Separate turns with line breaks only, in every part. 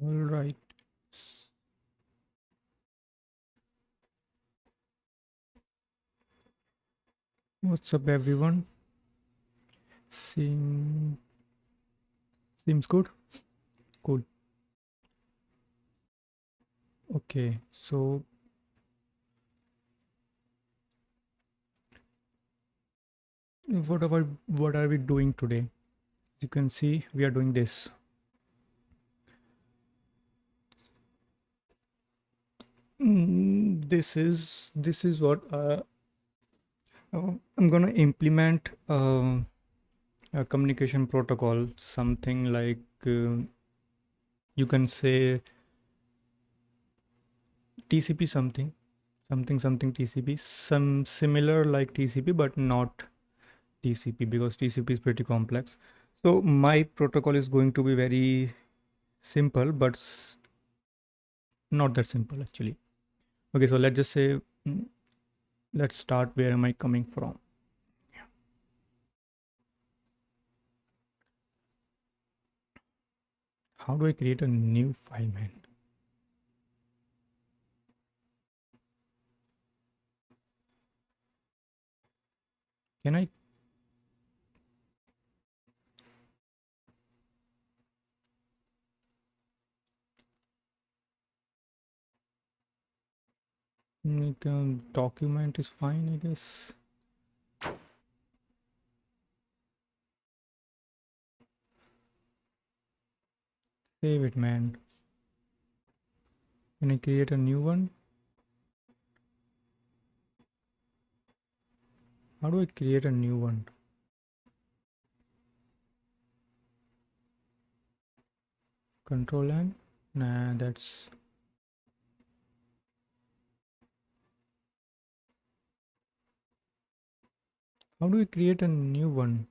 All right. What's up, everyone? Seem seems good. Cool. Okay. So, what are we doing today? As you can see, we are doing this. This is what I'm gonna implement a communication protocol. Something like you can say TCP something TCP. Some similar like TCP, but not TCP because TCP is pretty complex. So my protocol is going to be very simple, but not that simple actually. Okay, so let's just say, mm, let's start where am I coming from. How do I create a new file, man? Can I? Document is fine, I guess. Save it, man. Can I create a new one? How do I create a new one? Control N? Nah, that's. How do I create a new one?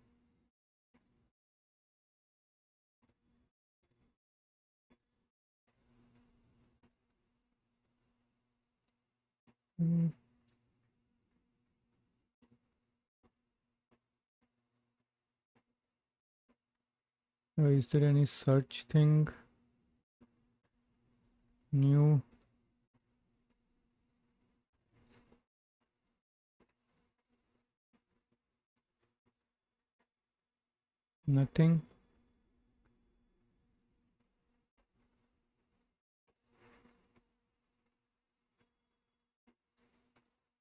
Hmm, is there any search thing? New? Nothing.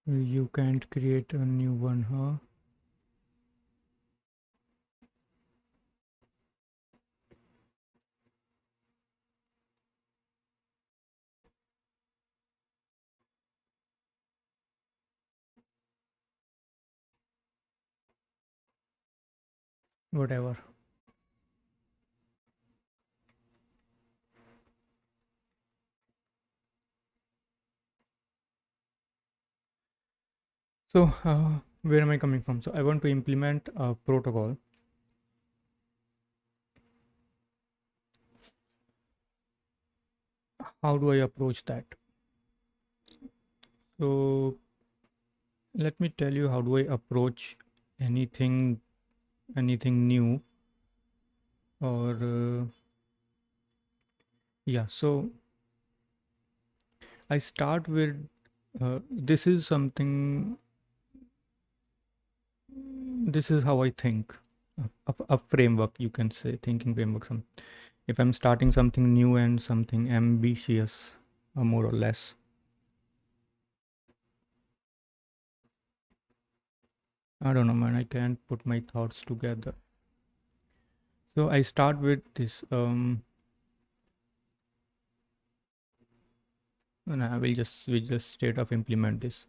You can't create a new one, huh? Whatever. So, where am I coming from? So, I want to implement a protocol. How do I approach that? So, let me tell you how do I approach anything, anything new, or yeah. So, I start with this is something. This is how I think. A framework, you can say, thinking framework. If I'm starting something new and something ambitious, more or less. I don't know, man. I can't put my thoughts together. So I start with this. And I will just we just straight off implement this.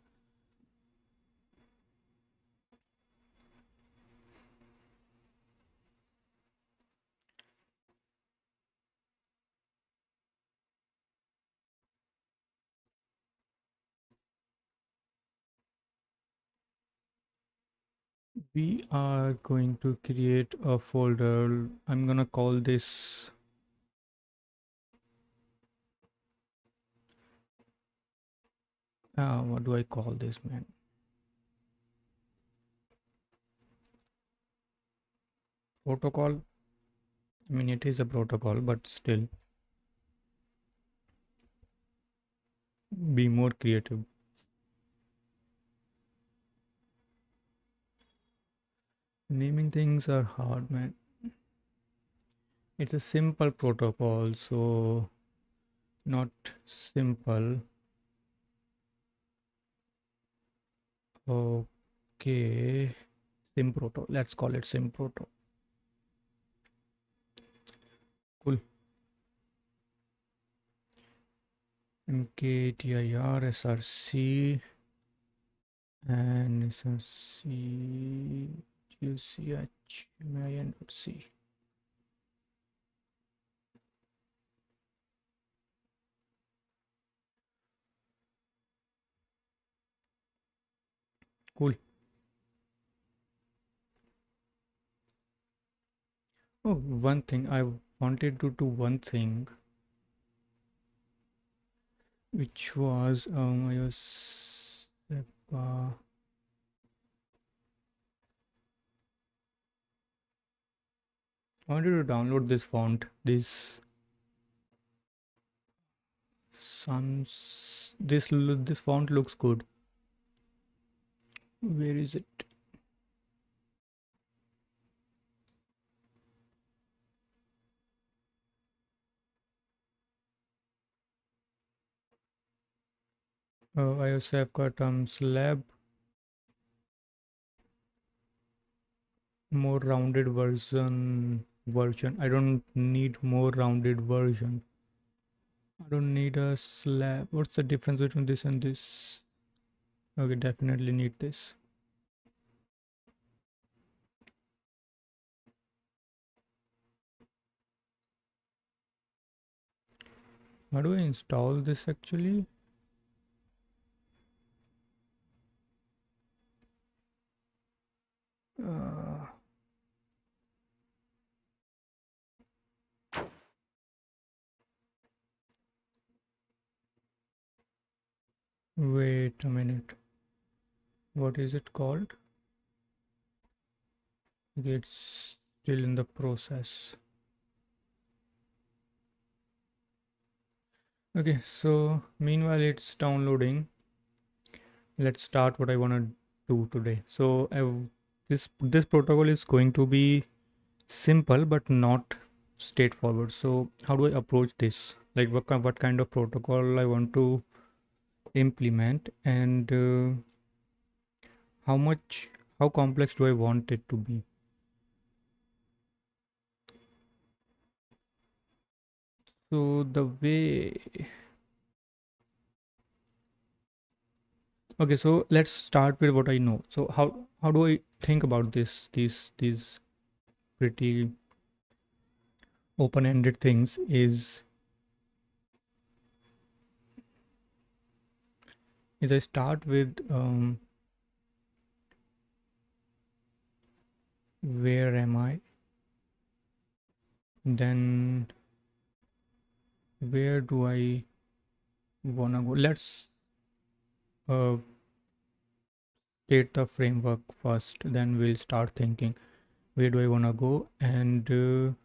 We are going to create a folder. I'm gonna call this. What do I call this, man? Protocol. I mean, it is a protocol, but still. be more creative. Naming things are hard, man. It's a simple protocol, so not simple. Okay, Simproto. Let's call it Simproto. Cool. MKTIR SRC and SRC UCH MIN.C. Cool. Oh, one thing I wanted to do one thing, which was I was I wanted to download this font. This font looks good. Where is it? I also have got slab, more rounded version. I don't need more rounded version. I don't need a slab. What's the difference between this and this? Okay, definitely need this. How do I install this actually? Uh, Wait a minute. What is it called? It's still in the process. Okay, so meanwhile it's downloading. Let's start what I want to do today. So this protocol is going to be simple but not straightforward. So how do I approach this? Like what kind of protocol I want to implement, and how much how complex do I want it to be? So the way okay, so let's start with what I know. So how do I think about these pretty open-ended things is I start with where am I? Then where do I wanna go? Let's uh, state the framework first, then we'll start thinking where do I wanna go, and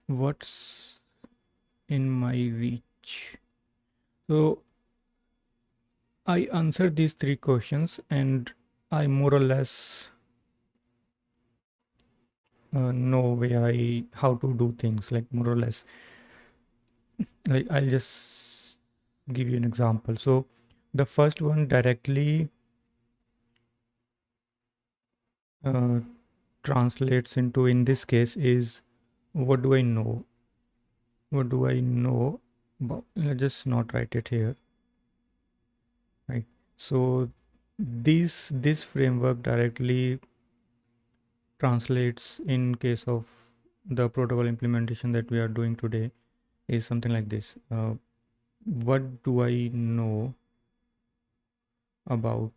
what's in my reach. So I answered these three questions, and I more or less know where I how to do things, like more or less. Like I'll just give you an example. So the first one directly uh, translates into, in this case, is what do I know? What do I know? But let's just not write it here, right? So this framework directly translates, in case of the protocol implementation that we are doing today, is something like this. What do I know about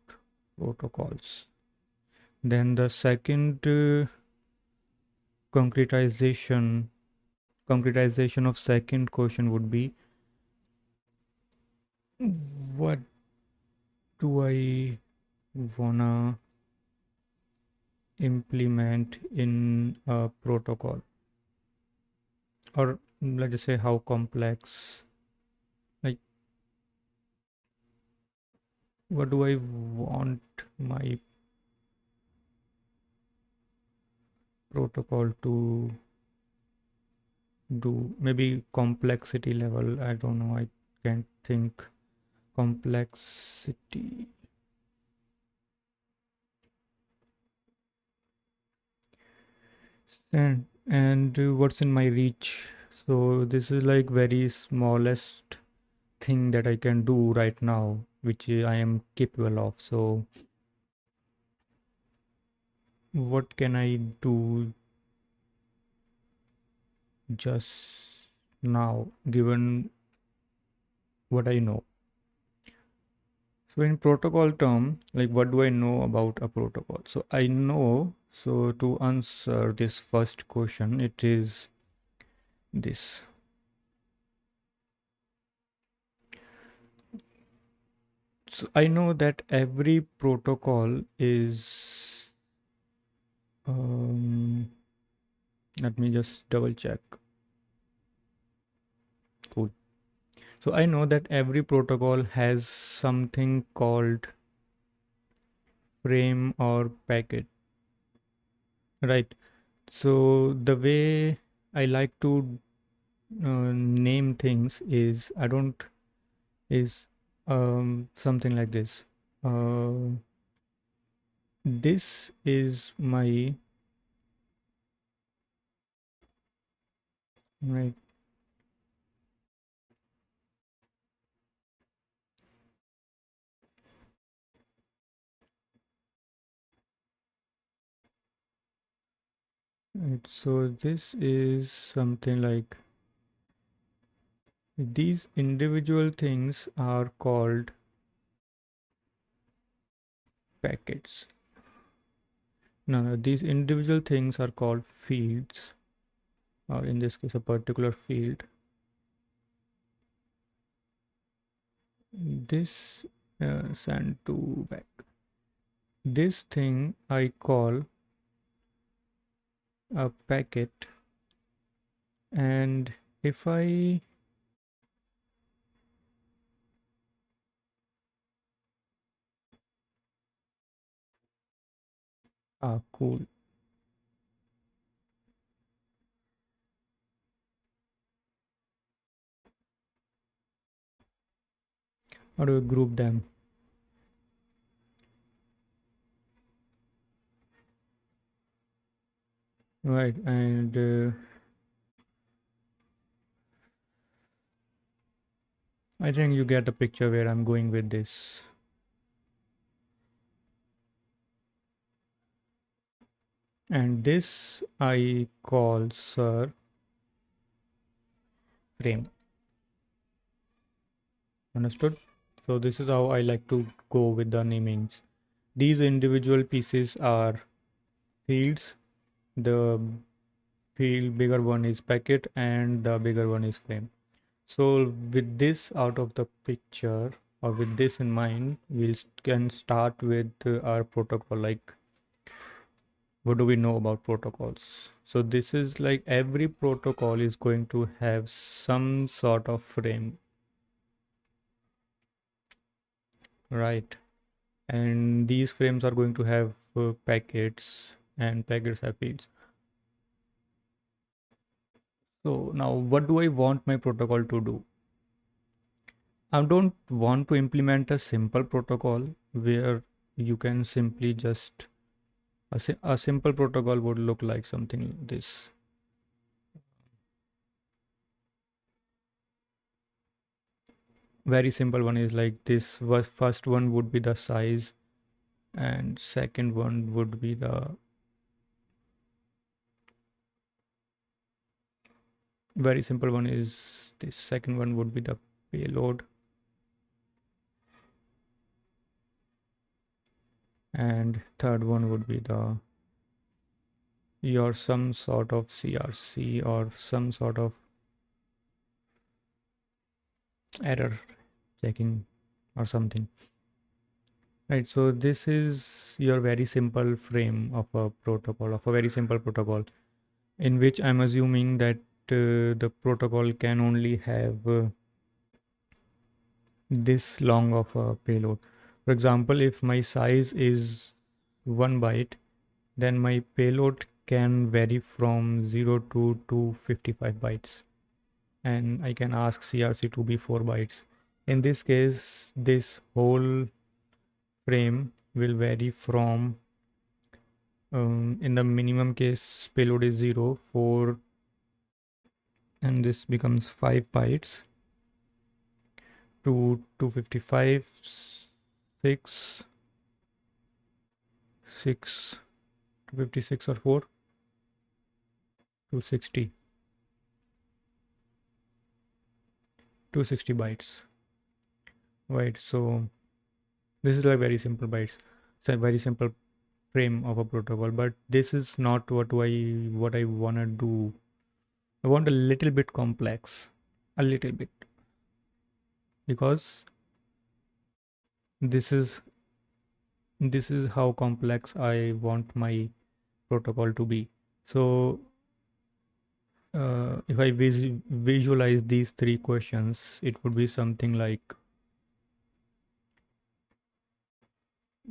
protocols? Then the second concretization concretization of second question would be, what do I wanna implement in a protocol, or let's just say how complex What do I want my protocol to do? Maybe complexity level. I don't know. I can't think. Complexity. And what's in my reach? So this is like very smallest thing that I can do right now, which I am capable of. So what can I do just now, given what I know? So in protocol term, like what do I know about a protocol? So I know, so to answer this first question, it is this. So I know that every protocol is, let me just double check. Cool. So I know that every protocol has something called frame or packet, right? So the way I like to name things is I don't is something like this. This is my, right. Right, so this is something like these individual things are called packets. No, these individual things are called fields, or in this case, a particular field. This send to back. This thing I call a packet, and if I cool. How do you group them? Right, and I think you get the picture where I'm going with this. And this I call sir frame. Understood? So this is how I like to go with the namings. These individual pieces are fields. The field bigger one is packet and the bigger one is frame. So with this out of the picture, or with this in mind, can start with our protocol. Like what do we know about protocols? So this is like every protocol is going to have some sort of frame, right? And these frames are going to have packets, and packets have fields. So now what do I want my protocol to do? I don't want to implement a simple protocol where you can simply just a simple protocol would look like something like this. Very simple one is like this. Was first one would be the size, and second one would be the very simple one is this. Second one would be the payload, and third one would be the your some sort of CRC or some sort of error checking or something. Right, so this is your very simple frame of a protocol, of a very simple protocol, in which I'm assuming that the protocol can only have this long of a payload. For example, if my size is 1 byte, then my payload can vary from 0 to 255 bytes, and I can ask CRC to be 4 bytes. In this case, this whole frame will vary from, in the minimum case, payload is 0, 4, and this becomes 5 bytes to 255, 6, 6, 256 or 4, 260, 260 bytes, right? So this is like very simple bytes. It's a very simple frame of a protocol, but this is not what I want to do. I want a little bit complex, a little bit, because this is this is how complex I want my protocol to be. So if I visualize these three questions, it would be something like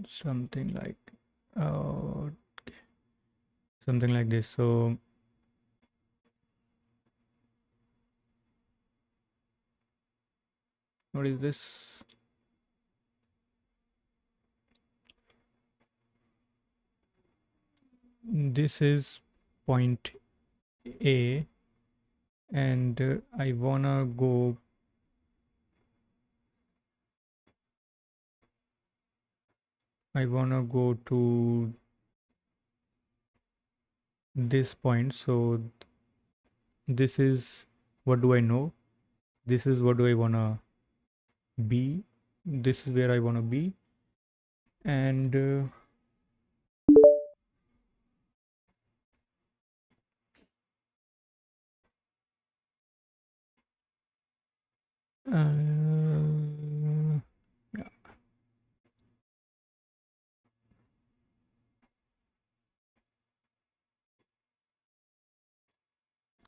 something like uh, something like this. So what is this? This is point A, and I wanna go to this point. So this is what do I know? This is what do I wanna be? This is where I wanna be, and yeah.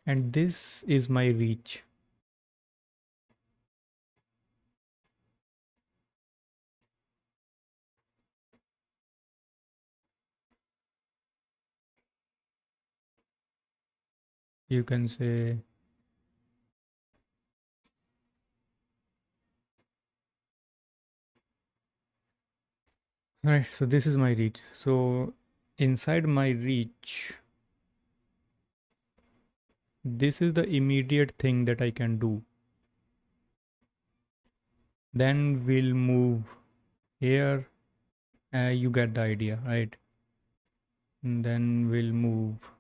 And this is my reach. You can say, right, so this is my reach. So inside my reach, this is the immediate thing that I can do. Then we'll move here. You get the idea, right? And then we'll move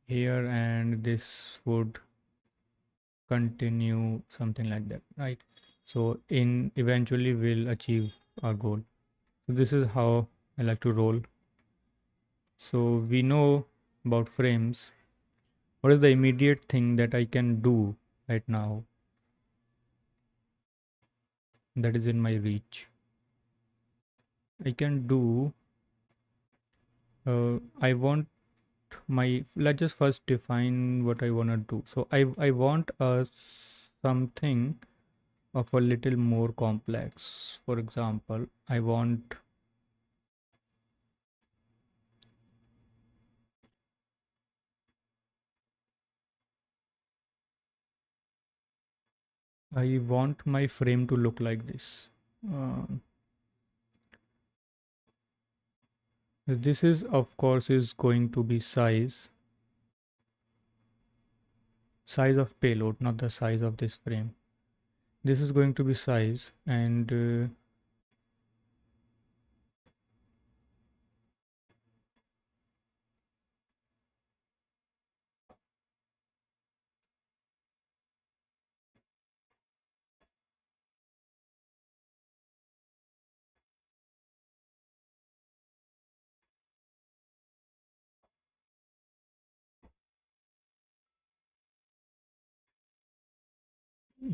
here, and this would continue something like that, right? So in eventually we'll achieve our goal. So this is how I like to roll. So we know about frames. What is the immediate thing that I can do right now that is in my reach? I can do, I want my, let's just first define what I want to do. So I want something of a little more complex. For example, I want my frame to look like this. Um, this is of course is going to be size of payload, not the size of this frame. This is going to be size, and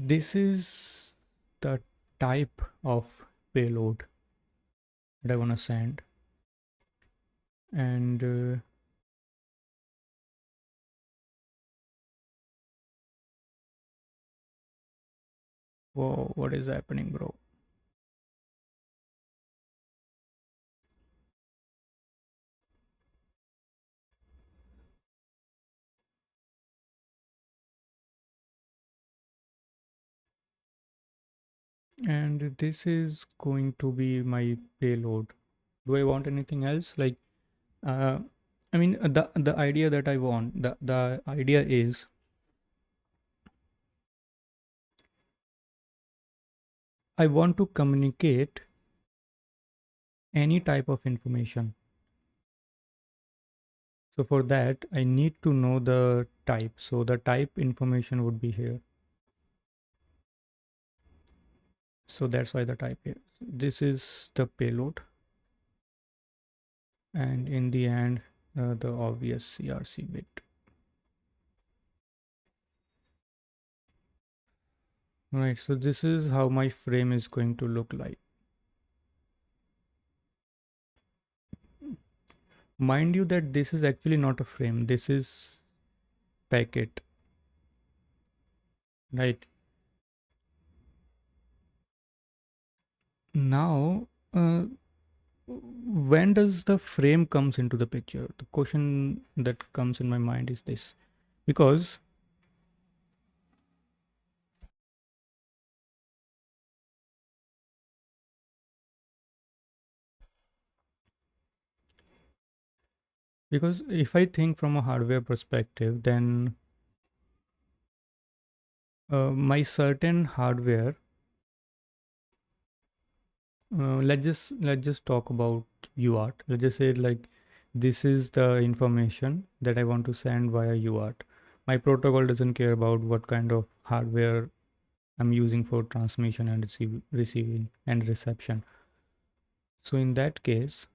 this is the type of payload that I want to send. And whoa, what is happening, bro? and this is going to be my payload. Do I want anything else? Like, uh, I mean, the idea that I want, the idea is I want to communicate any type of information. So for that, I need to know the type. So the type information would be here. So that's why the type here. This is the payload. And in the end, the obvious CRC bit. Right, so this is how my frame is going to look like. Mind you that this is actually not a frame, this is packet, right? Now, when does the frame comes into the picture? The question that comes in my mind is this, because if I think from a hardware perspective, then my certain hardware, let's just talk about UART. Let's just say like this is the information that I want to send via UART. My protocol doesn't care about what kind of hardware I'm using for transmission and receiving and reception. So in that case,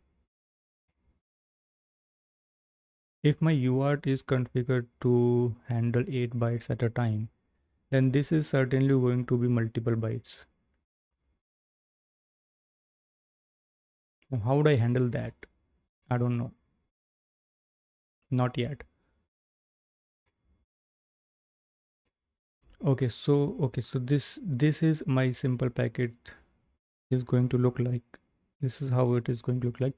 if my UART is configured to handle 8 bytes at a time, then this is certainly going to be multiple bytes. How would I handle that? I don't know. Not yet. Okay, so this is my simple packet is going to look like. This is how it is going to look like.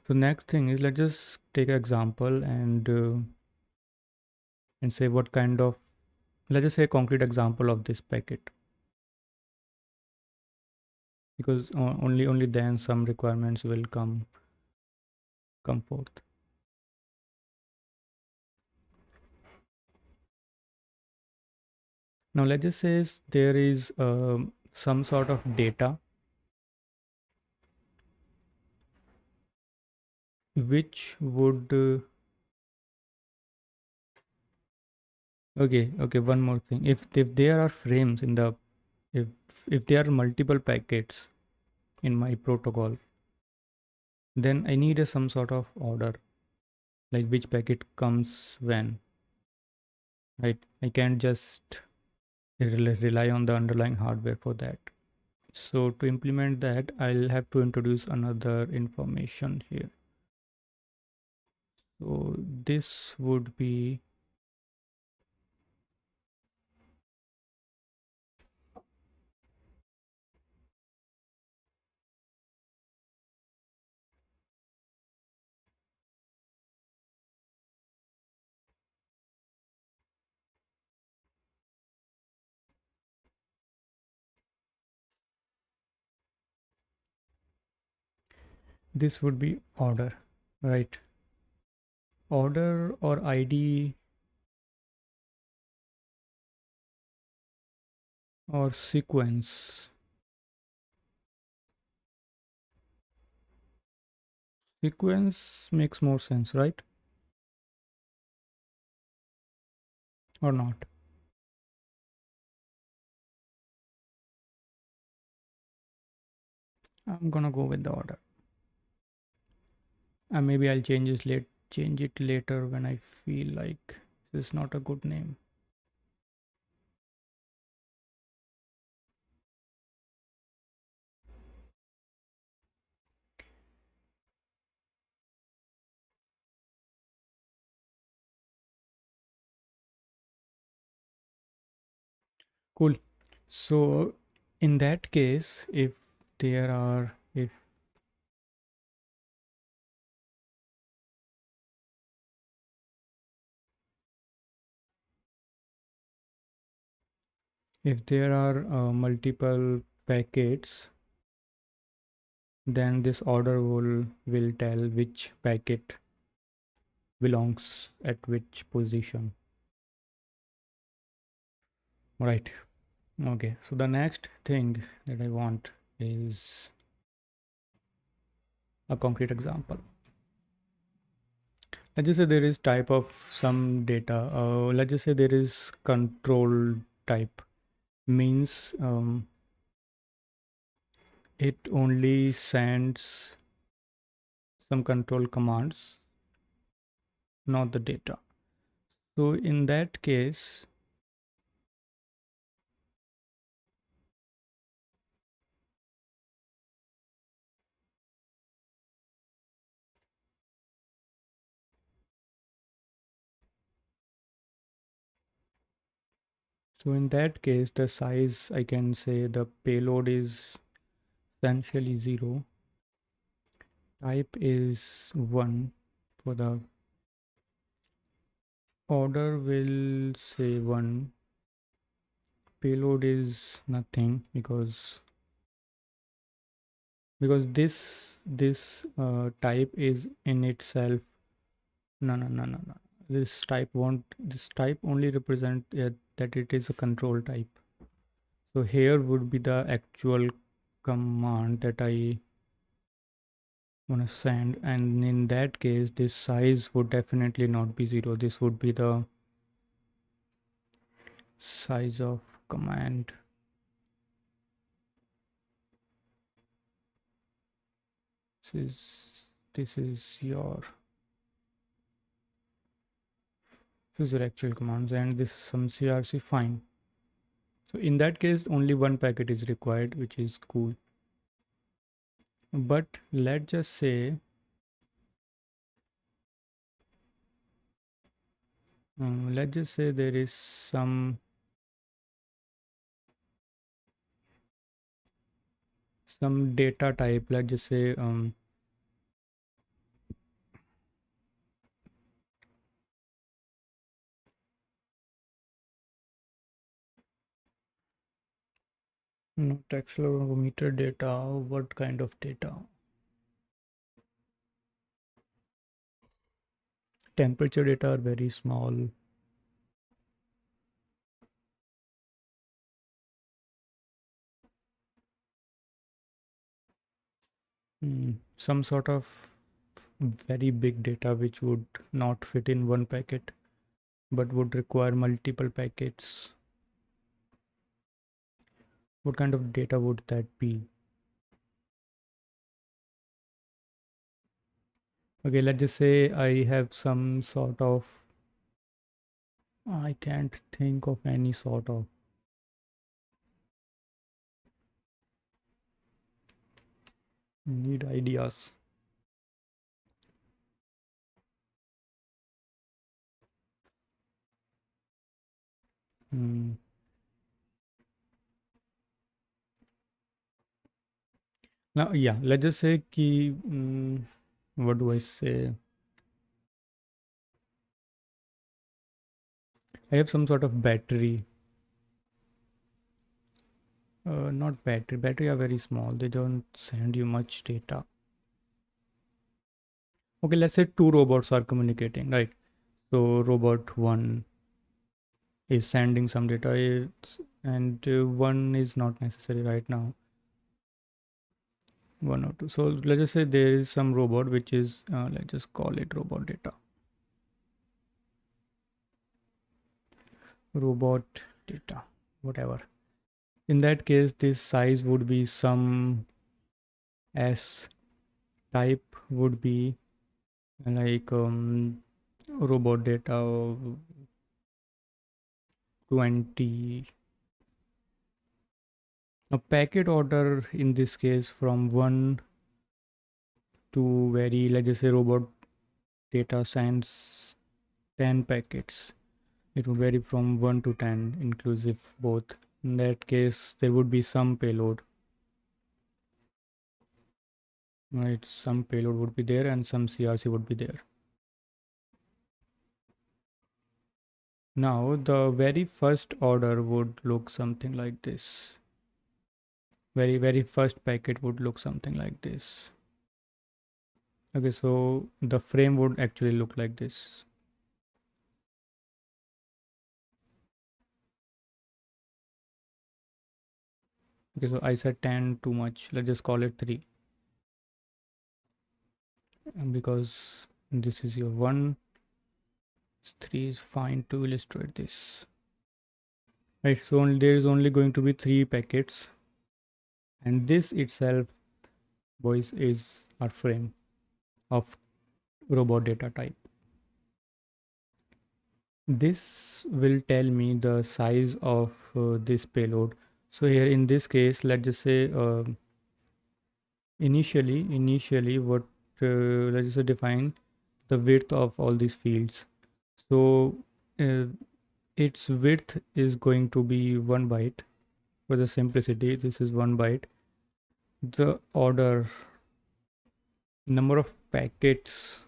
So next thing is, let's just take an example and say what kind of, let's just say a concrete example of this packet, because only then some requirements will come forth. Now let's just say there is some sort of data which would okay, one more thing. If there are frames in the, if if there are multiple packets in my protocol, then I need some sort of order, like which packet comes when, right? I can't just rely on the underlying hardware for that. So to implement that, I'll have to introduce another information here. So this would be, this would be order, right? Order or ID or sequence. Sequence makes more sense, right? Or not? I'm gonna go with the order. Maybe I'll change it later when I feel like this is not a good name. Cool. So in that case, there are if there are multiple packets, then this order will tell which packet belongs at which position. Right. Okay, so the next thing that I want is a concrete example. Let's just say there is type of some data. Let's just say there is control type, means it only sends some control commands, not the data. So in that case, the size, I can say the payload is essentially 0, type is 1, for the order will say 1, payload is nothing, because this type is in itself, no, this type only represent that it is a control type. So here would be the actual command that I want to send, and in that case this size would definitely not be 0. This would be the size of command. This is your actual commands, and this is some CRC, fine. So in that case only one packet is required, which is cool. But let's just say there is some data type. Let's just say not accelerometer data. What kind of data? Temperature data are very small. Some sort of very big data which would not fit in one packet but would require multiple packets. What kind of data would that be? Okay, let's just say I have some sort of, I can't think of any sort of, need ideas. Hmm. Now, yeah, let's just say ki, what do I say? I have some sort of battery. Not battery. Battery are very small. They don't send you much data. Okay, let's say two robots are communicating, right? So robot one is sending some data, and one is not necessary right now. One or two. So let's just say there is some robot which is, let's just call it robot data. Robot data, whatever. In that case, this size would be some S, type would be like robot data 20. A packet order in this case from 1 to very, let's just say robot data sends 10 packets. It would vary from 1 to 10 inclusive both. In that case there would be some payload, right? Some payload would be there and some CRC would be there. Now the very first order would look something like this. very first packet would look something like this. Okay, so the frame would actually look like this. Okay, so I said 10 too much. Let's just call it 3. And because this is your 1, 3 is fine to illustrate this. Right, so there is only going to be 3 packets, and this itself, boys, is our frame of robot data type. This will tell me the size of this payload. So here in this case, let's just say initially what let's just say define the width of all these fields. So uh, its width is going to be 1 byte. For the simplicity, this is 1 byte. The order, number of packets,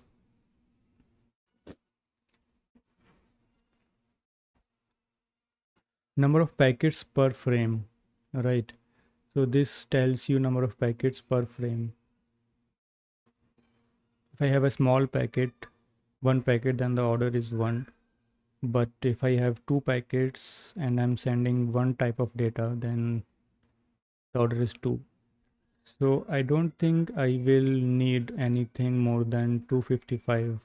per frame, right? So this tells you number of packets per frame. If I have a small packet, 1 packet, then the order is 1. But if I have 2 packets and I'm sending one type of data, then the order is 2. So I don't think I will need anything more than 255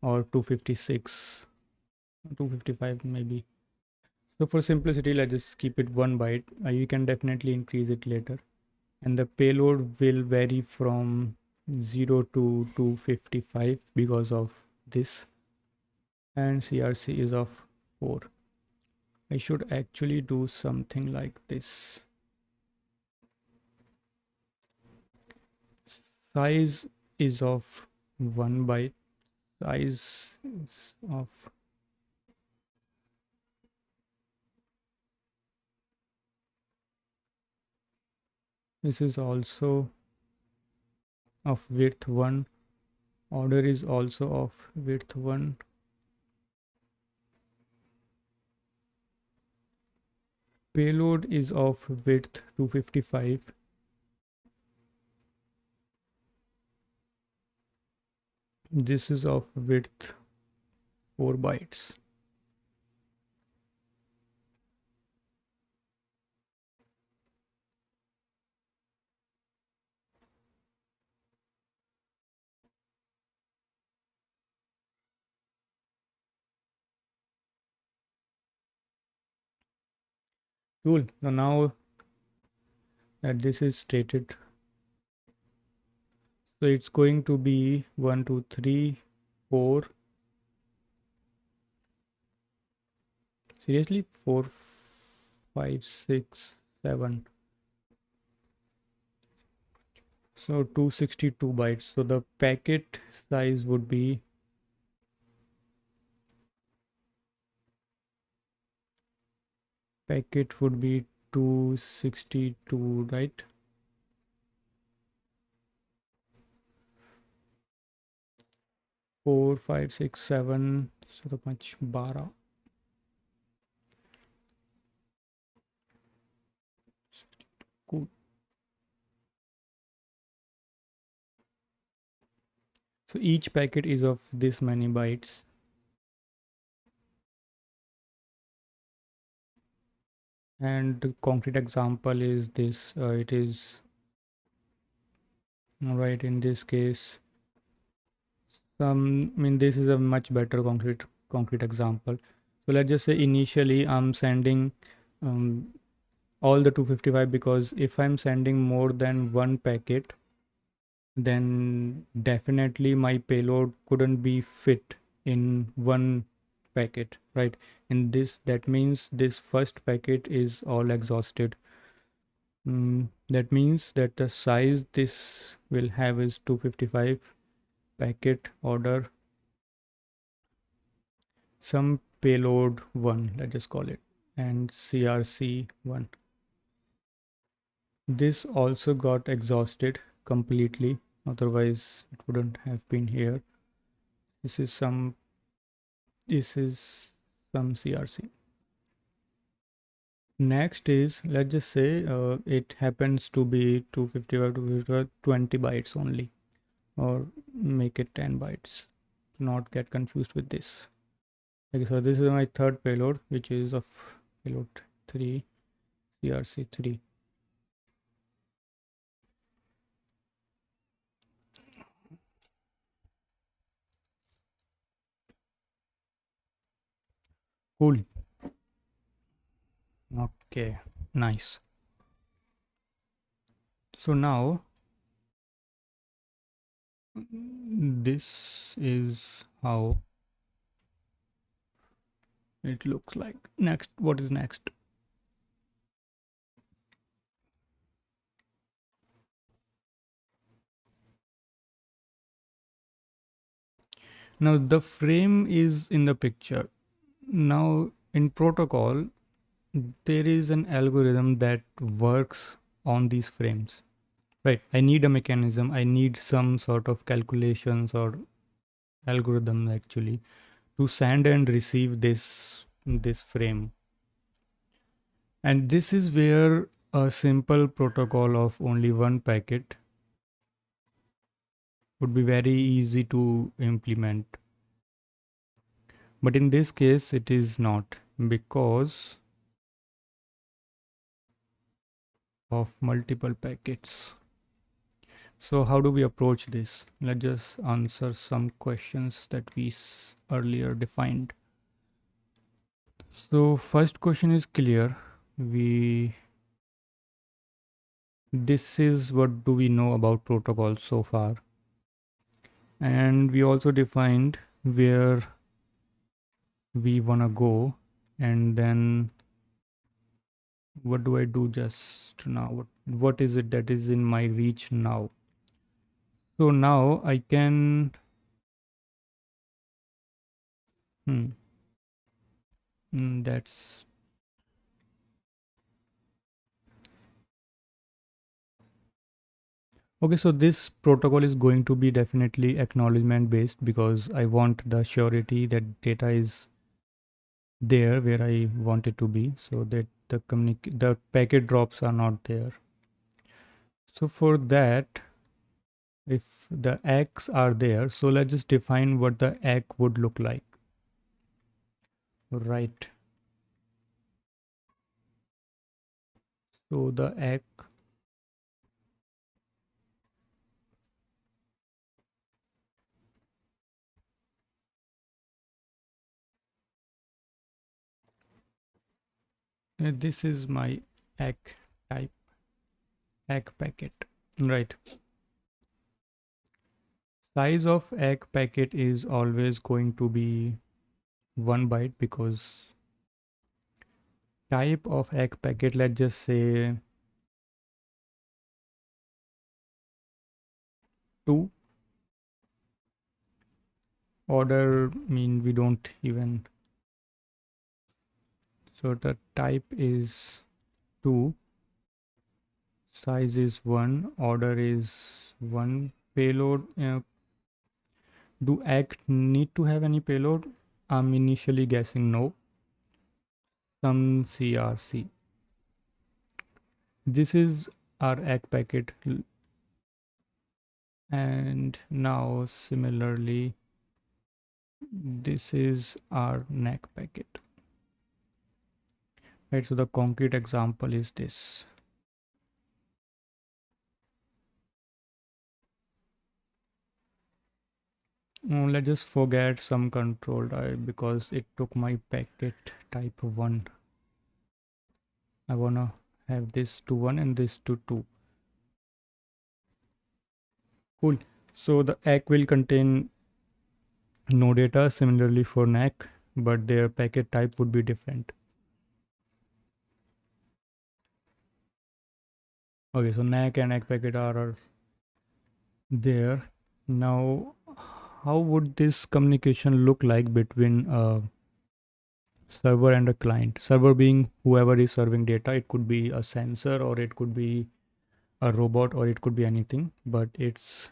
or 256, 255 maybe. So for simplicity, let's just keep it 1 byte. You can definitely increase it later. And the payload will vary from 0 to 255 because of this. And CRC is of 4. I should actually do something like this. Size is of 1 byte. Size is of this is also of width 1. Order is also of width 1. Payload is of width 255. This is of width 4 bytes. Cool. So now that this is stated, so it's going to be 1, 2, 3, 4. Seriously, 4, 5, 6, 7. So 262 bytes. So the packet size would be packet would be 262, right? Four, five, six, seven. So the much 12. Cool. So each packet is of this many bytes. And the concrete example is this. It is right in this case. This is a much better concrete example. So let's just say initially I'm sending all the 255, because if I'm sending more than one packet, then definitely my payload couldn't be fit in one packet, right? In this, that means this first packet is all exhausted. That means that the size this will have is 255. Packet order some payload 1, let's just call it, and CRC 1. This also got exhausted completely, otherwise it wouldn't have been here. This is some CRC. Next is, let's just say it happens to be 255 to 20 bytes only, or make it 10 bytes. Do not get confused with this. Okay, so this is my third payload, which is of payload 3, CRC3. Cool. Okay, nice. So now this is how it looks like. Next, what is next? Now the frame is in the picture. Now in protocol, there is an algorithm that works on these frames. Right. I need a mechanism. I need some sort of calculations or algorithm actually to send and receive this frame. And this is where a simple protocol of only one packet would be very easy to implement. But in this case, it is not, because of multiple packets. So how do we approach this? Let's just answer some questions that we earlier defined. So first question is clear. This is what do we know about protocols so far. And we also defined where we wanna go, and then what do I do just now? What is it that is in my reach now? So now I can hmm, that's okay. So this protocol is going to be definitely acknowledgement based, because I want the surety that data is there where I want it to be, so that the packet drops are not there. So for that, if the eggs are there, so let's just define what the egg would look like. Right. So the egg, this is my egg type, egg packet. Right. Size of egg packet is always going to be 1 byte, because type of egg packet, let's just say 2. Order mean we don't even, so the type is 2, size is 1, order is 1, payload. Do egg need to have any payload? I'm initially guessing no. Some CRC. This is our egg packet, and now similarly this is our neck packet. Right, so the concrete example is this. Let's just forget some control type, because it took my packet type 1. I wanna have this to 1 and this to 2. Cool. So the egg will contain no data, similarly for neck, but their packet type would be different. Okay, so neck and egg packet are there. Now, how would this communication look like between a server and a client? Server being whoever is serving data. It could be a sensor, or it could be a robot, or it could be anything, but it's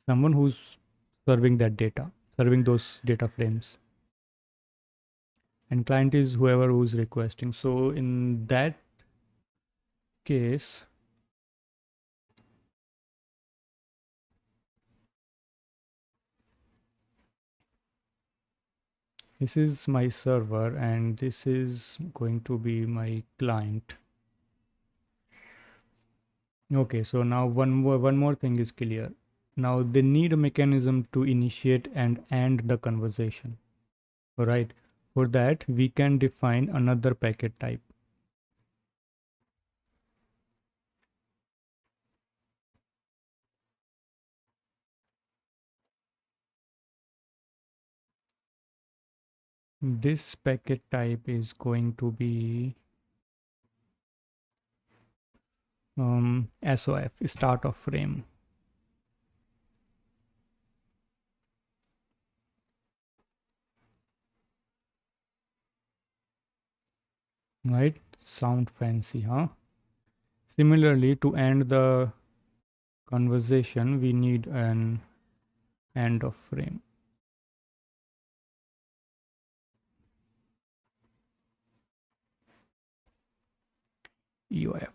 someone who's serving that data, serving those data frames. And client is whoever who's requesting. So in that case, this is my server and this is going to be my client. Okay, so now one more thing is clear. Now they need a mechanism to initiate and end the conversation. Alright. For that we can define another packet type. This packet type is going to be SOF, start of frame. Right? Sound fancy, huh? Similarly, to end the conversation, we need an end of frame. EOF.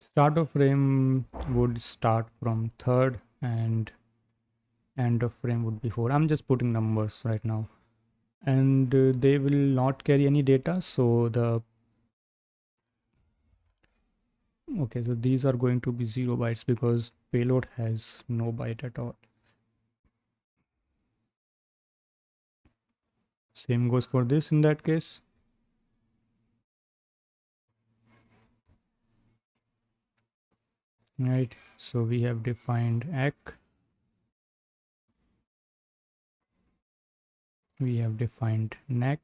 Start of frame would start from third and end of frame would be 4. I'm just putting numbers right now. And they will not carry any data. So okay, so these are going to be 0 bytes because payload has no byte at all. Same goes for this in that case. Right, so we have defined ACK, we have defined NEC,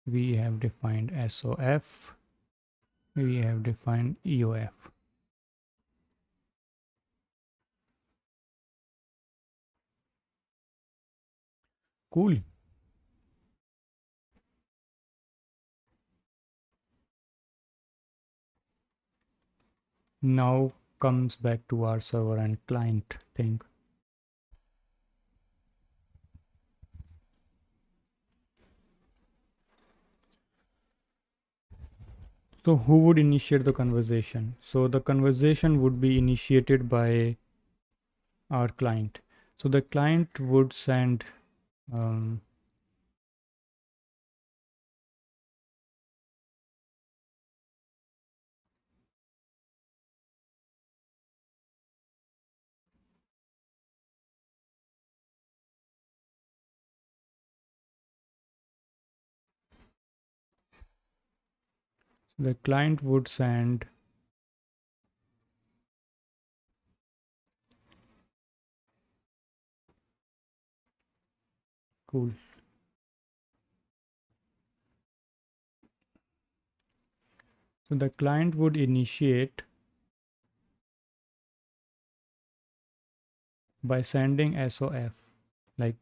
we have defined SOF, we have defined EOF. Cool. Now comes back to our server and client thing. So who would initiate the conversation? So the conversation would be initiated by our client. So the client would send the client would send cool. So the client would initiate by sending SOF, like,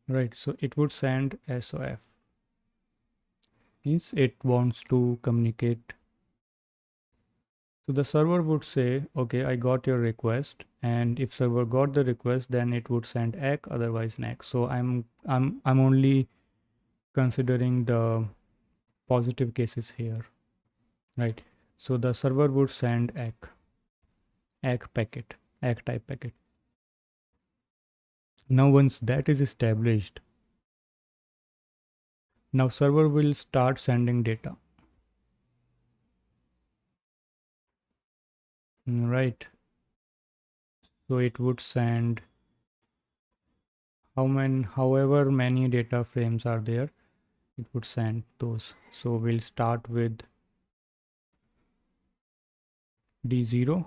right, so it would send SOF, means it wants to communicate. So the server would say, okay, I got your request, and if server got the request, then it would send ACK, otherwise NACK. So I'm only considering the positive cases here, right? So the server would send ACK packet, ACK type packet. Now once that is established, now server will start sending data. Right. So it would send however many data frames are there, it would send those. So we'll start with D0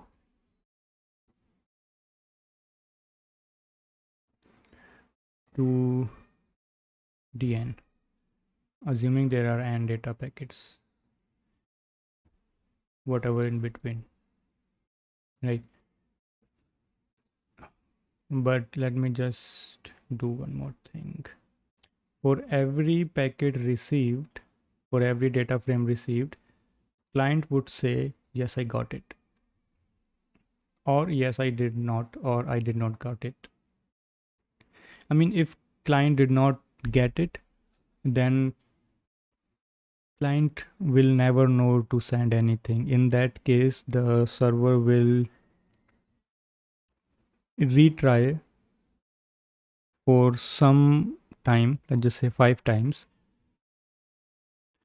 to DN, assuming there are n data packets, whatever in between, right? But let me just do one more thing. For every packet received, for every data frame received, client would say, yes, I got it, or yes, I did not, or I did not got it. I mean, if client did not get it, then client will never know to send anything. In that case, the server will retry for some time, let's just say 5 times.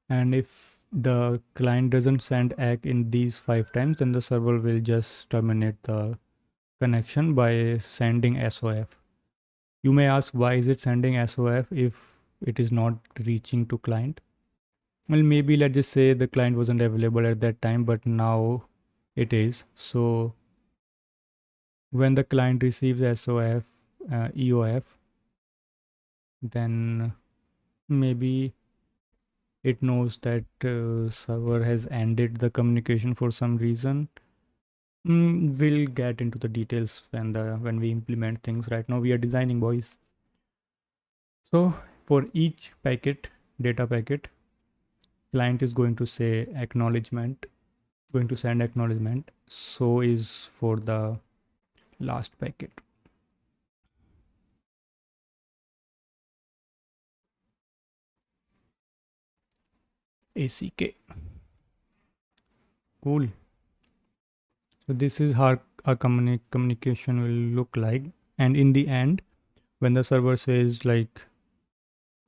And if the client doesn't send ACK in these 5 times, then the server will just terminate the connection by sending SOF. You may ask, why is it sending SOF if it is not reaching to client? Well, maybe let's just say the client wasn't available at that time, but now it is. So when the client receives SOF, EOF, then maybe it knows that server has ended the communication for some reason. We'll get into the details when we implement things. Right now we are designing, boys. So for each packet, data packet, client is going to say acknowledgement, going to send acknowledgement. So is for the last packet. ACK. Cool. So this is how our communication will look like. And in the end, when the server says like,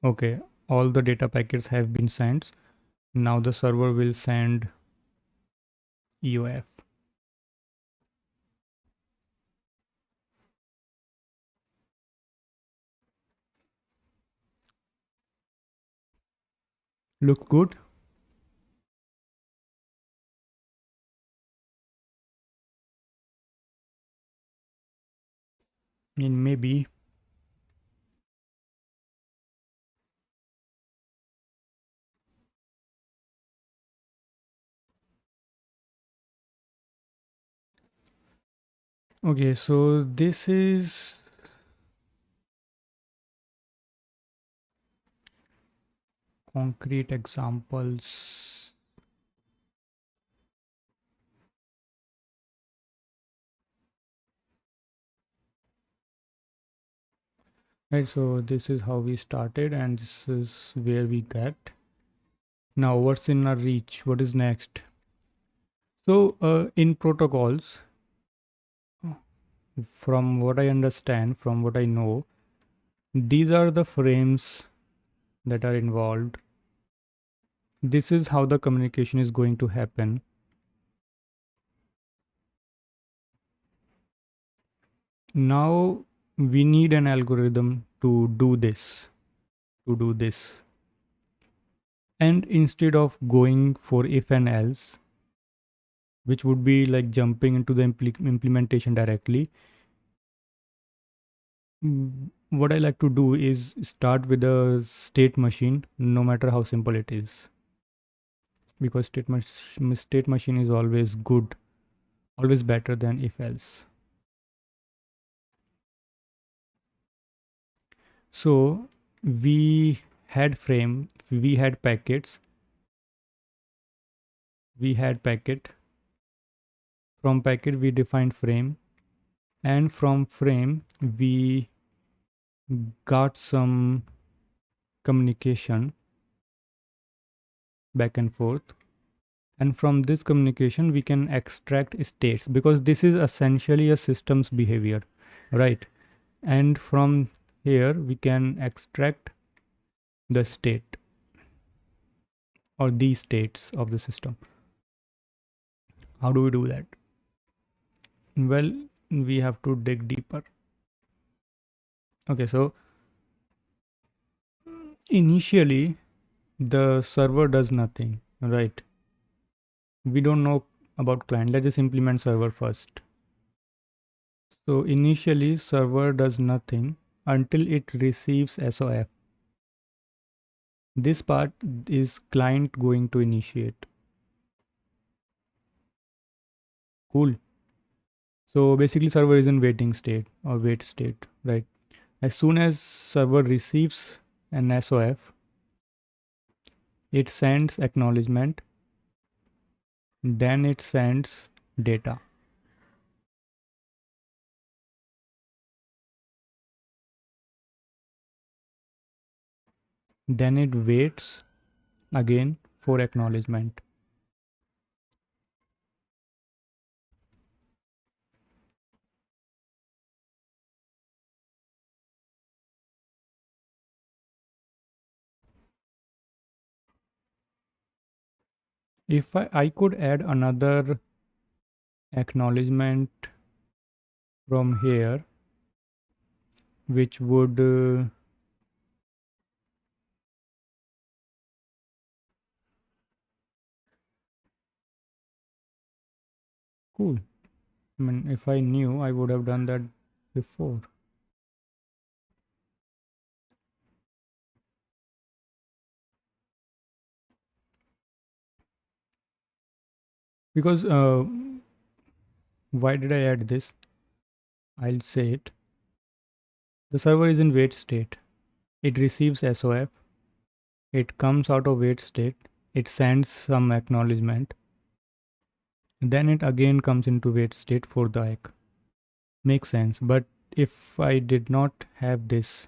okay, all the data packets have been sent, now the server will send EOF. Look good? And maybe okay, so this is concrete examples. Right, so this is how we started and this is where we get. Now what's in our reach? What is next? So in protocols, from what I understand, from what I know, these are the frames that are involved. This is how the communication is going to happen. Now we need an algorithm to do this, And instead of going for if and else, which would be like jumping into the implementation directly, what I like to do is start with a state machine, no matter how simple it is. Because state machine is always good, always better than if else. So we had frame, we had packets, we had packet. From packet we defined frame, and from frame we got some communication back and forth. And from this communication we can extract states, because this is essentially a system's behavior, right? And from here we can extract the state or the states of the system. How do we do that? Well, we have to dig deeper. Okay, so initially the server does nothing, right? We don't know about client. Let's just implement server first. So initially server does nothing until it receives SOF. This part is client going to initiate. Cool. So basically server is in waiting state or wait state, right? As soon as server receives an SOF, it sends acknowledgement, then it sends data. then it waits again for acknowledgement. If I could add another acknowledgement from here, which would cool. I mean, if I knew, I would have done that before. Because why did I add this? I'll say it. The server is in wait state. It receives SOF. It comes out of wait state. It sends some acknowledgement. Then it again comes into wait state for the ACK. Makes sense. But if I did not have this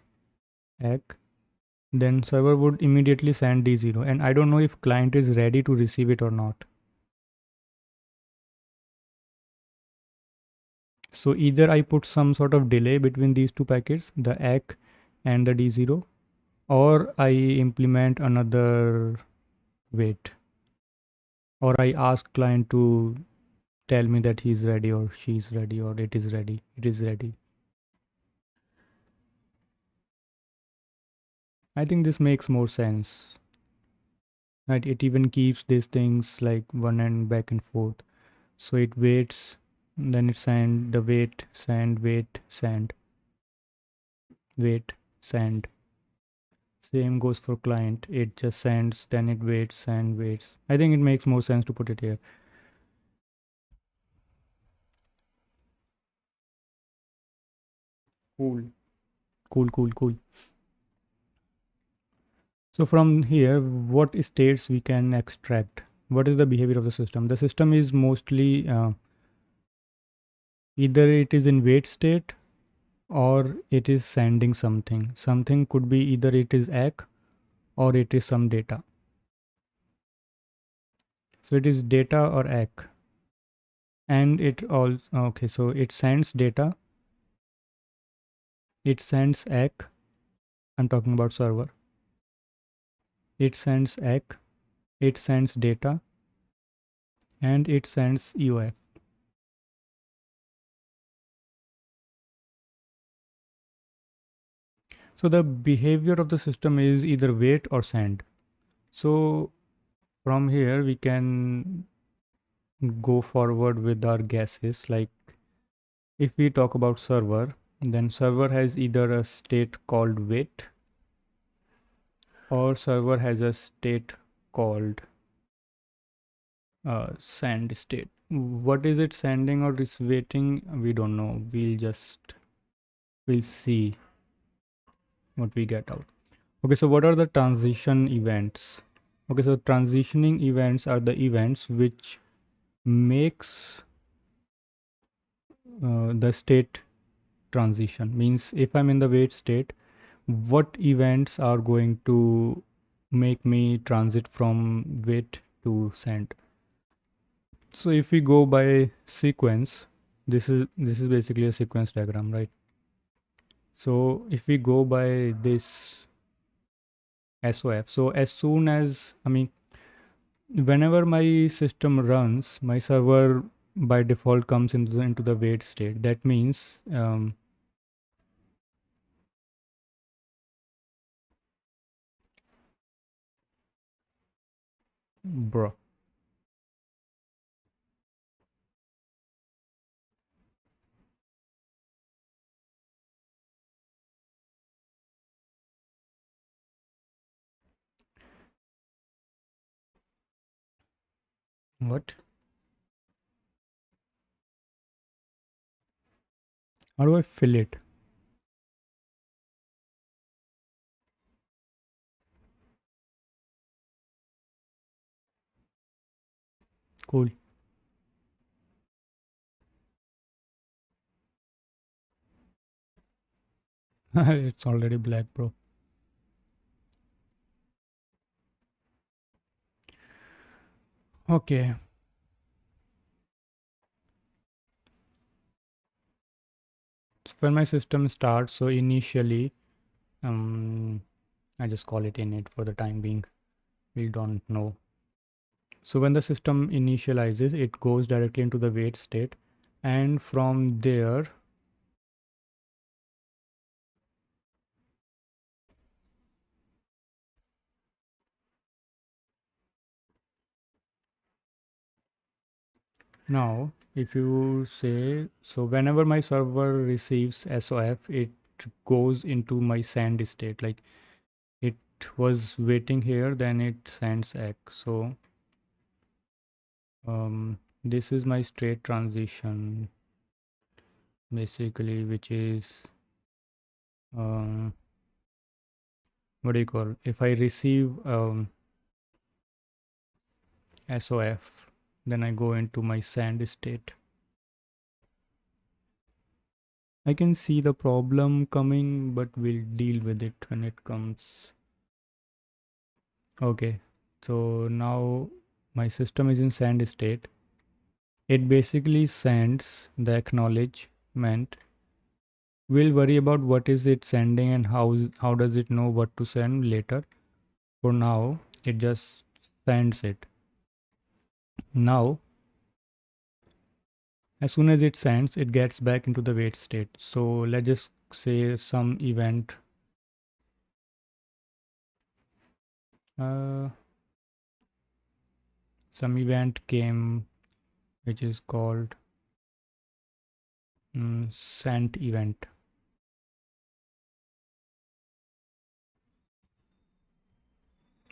ACK, then server would immediately send D0. And I don't know if client is ready to receive it or not. So either I put some sort of delay between these two packets, the ACK and the D0, or I implement another wait, or I ask client to tell me that he's ready or she's ready or it is ready. It is ready. I think this makes more sense. Right? It even keeps these things like one and back and forth. So it waits, then it send the wait, send, wait, send, wait, send. Same goes for client. It just sends, then it waits and waits. I think it makes more sense to put it here. Cool. Cool, cool, cool. So from here, what states we can extract? What is the behavior of the system? The system is mostly either it is in wait state or it is sending something. Something could be either it is ACK or it is some data. So it is data or ACK. And it all okay, so it sends data, it sends ACK. I'm talking about server. It sends ACK, it sends data, and it sends EOF. So the behavior of the system is either wait or send. So from here we can go forward with our guesses. Like if we talk about server, then server has either a state called wait or server has a state called send state. What is it sending or is waiting? We don't know. We'll see what we get out. Okay, so what are the transition events? Okay, so transitioning events are the events which makes the state transition. Means if I'm in the wait state, what events are going to make me transit from wait to send? So if we go by sequence, this is basically a sequence diagram, right? So if we go by this SOF, so as soon as whenever my system runs, my server by default comes into the wait state. That means bro. What? How do I fill it? Cool. It's already black, bro. Okay. So when my system starts, so initially, I just call it init for the time being. We don't know. So when the system initializes, it goes directly into the wait state, and from there, now if you say, so whenever my server receives SOF, it goes into my send state. Like it was waiting here, then it sends X. So this is my state transition basically, which is um, what do you call, if I receive SOF, then I go into my send state. I can see the problem coming, but we'll deal with it when it comes. Okay, so now my system is in send state. It basically sends the acknowledgement. We'll worry about what is it sending and how does it know what to send later. For now, it just sends it. Now, as soon as it sends, it gets back into the wait state. So let's just say some event. Uh, some event came, which is called sent event.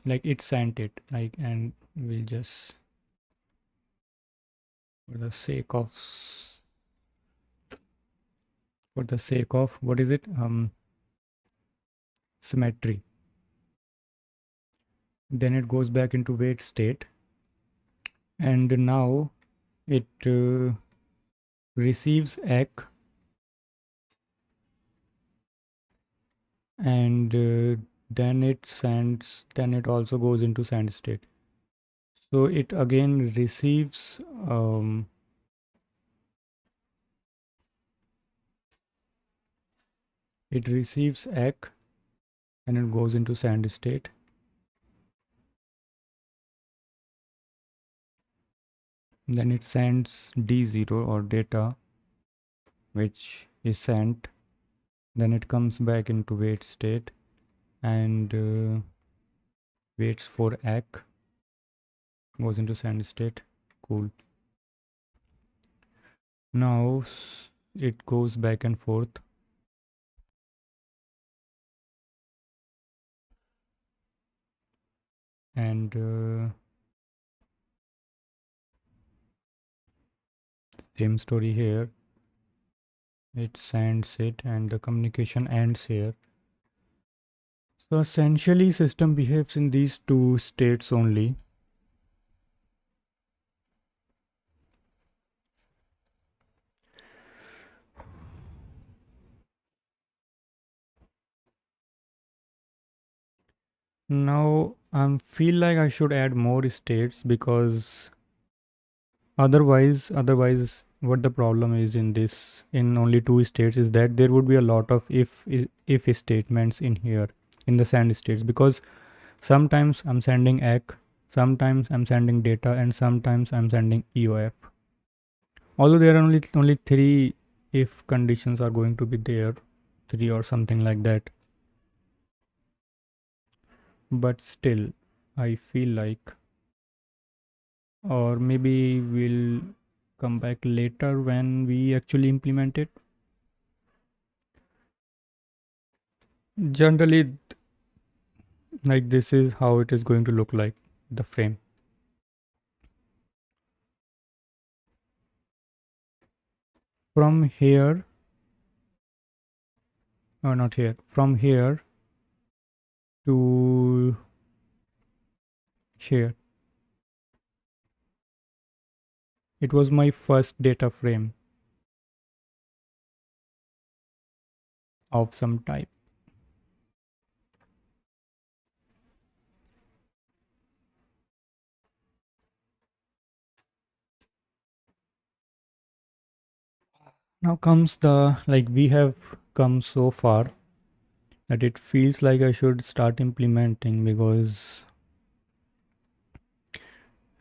Like it sent it, like, and we'll just, for the sake of what is it, symmetry, then it goes back into wait state, and now it receives egg, and then it sends, then it also goes into send state. So it again receives egg, and it goes into send state. Then it sends D0 or data, which is sent. Then it comes back into wait state and waits for egg, goes into send state. Cool. Now it goes back and forth. And same story here. It sends it and the communication ends here. So essentially system behaves in these two states only. Now I feel like I should add more states, because otherwise what the problem is in this, in only two states, is that there would be a lot of if statements in here in the send states, because sometimes I'm sending egg, sometimes I'm sending data, and sometimes I'm sending EOF. Although there are only three if conditions are going to be there, three or something like that, but still I feel like, or maybe we'll come back later when we actually implement it. Generally, like this is how it is going to look like, the frame. From here, or not here, from here to here, it was my first data frame of some type. Now comes the, like, we have come so far that it feels like I should start implementing, because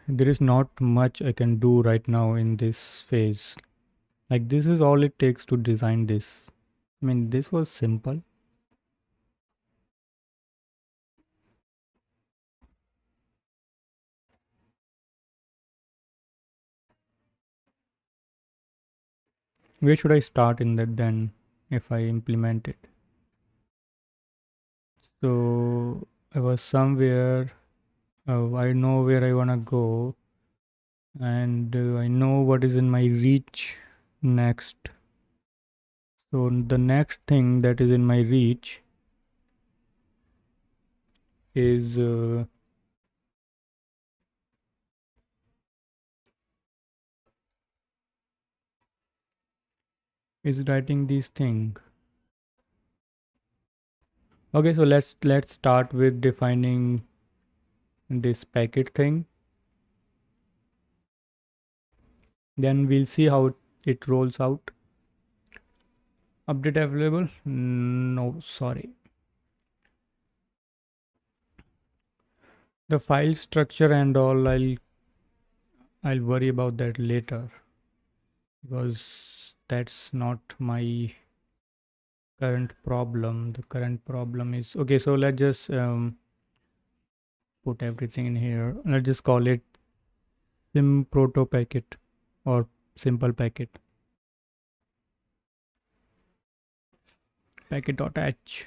there is not much I can do right now in this phase. Like, this is all it takes to design this. I mean, this was simple. Where should I start in that then if I implement it? So I was somewhere, I know where I want to go, and I know what is in my reach next. So the next thing that is in my reach is writing these thing. Okay, so let's start with defining this packet thing. Then we'll see how it rolls out. Update available? No, sorry. The file structure and all, I'll worry about that later, because that's not my current problem. The current problem is, okay, so let's just put everything in here. Let's just call it sim proto packet or simple packet. Packet.h.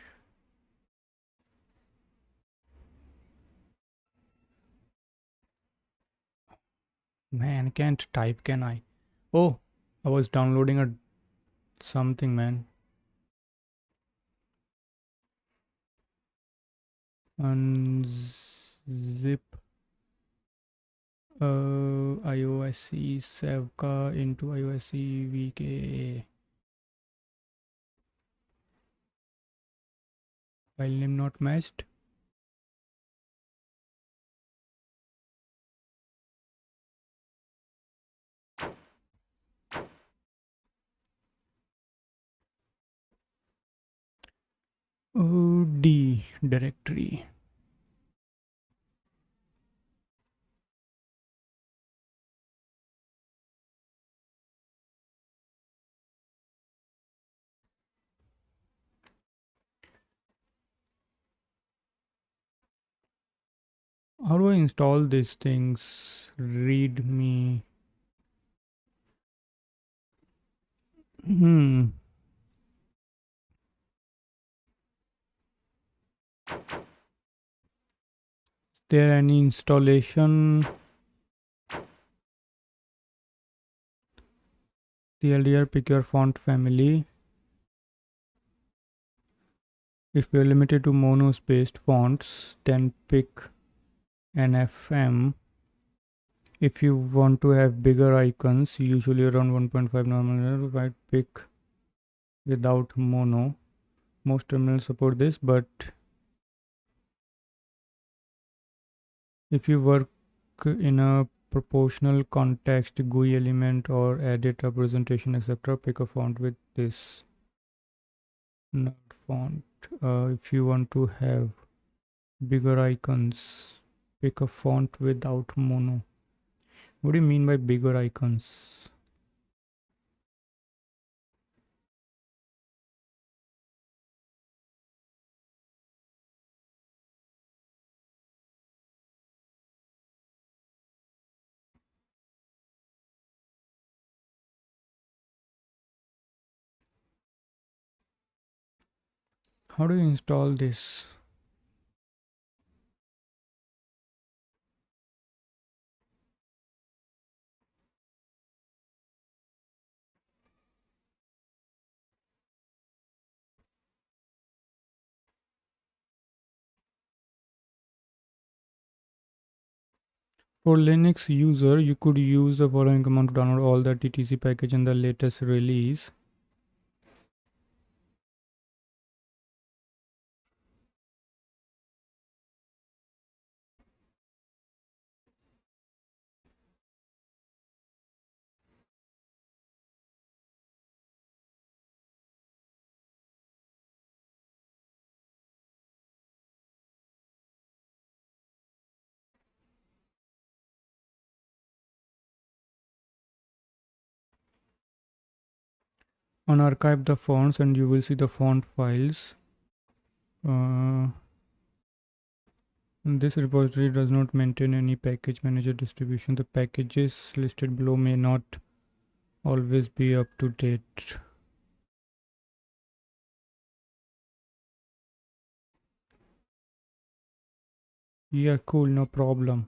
Man, can't type, can I? Oh, I was downloading a something, man. Unzip IOSC Sevka into IOSC VKA. File name not matched. D directory. How do I install these things? Read me. Hmm. There any installation? TLDR, pick your font family. If you're limited to mono-spaced fonts, then pick NFM. If you want to have bigger icons, usually around 1.5 normal, right, pick without mono. Most terminals support this, but if you work in a proportional context, GUI element or edit representation, etc., pick a font with this nerd font. If you want to have bigger icons, pick a font without mono. What do you mean by bigger icons? How do you install this? For Linux user, you could use the following command to download all the TTC package in the latest release. unarchive the fonts and you will see the font files. uh, this repository does not maintain any package manager distribution. The packages listed below may not always be up to date. Yeah, cool, no problem.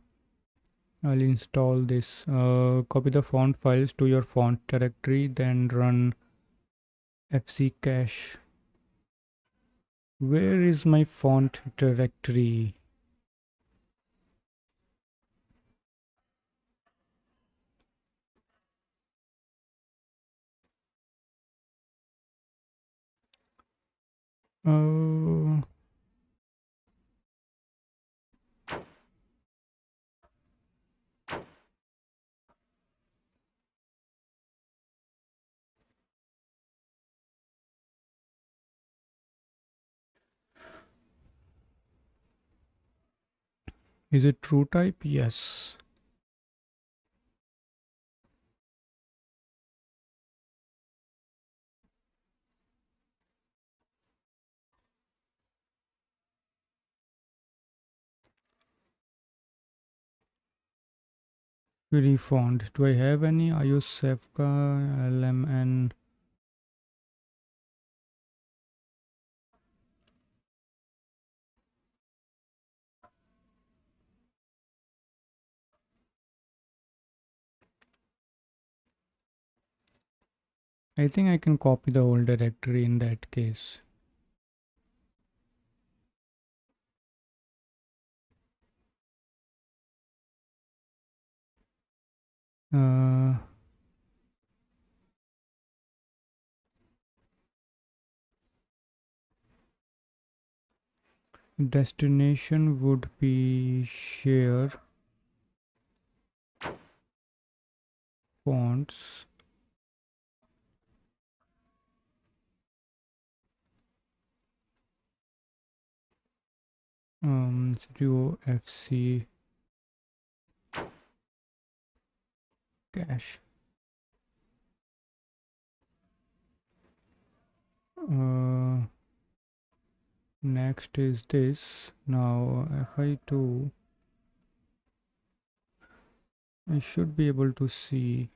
I'll install this. Copy the font files to your font directory, then run fccache. Where is my font directory? Uh, is it true type? Yes. Query font. Do I have any? iOSefka LMN? I think I can copy the whole directory in that case. Uh, Destination would be share fonts. Studio FC cache. Next is this. Now fi2, I should be able to see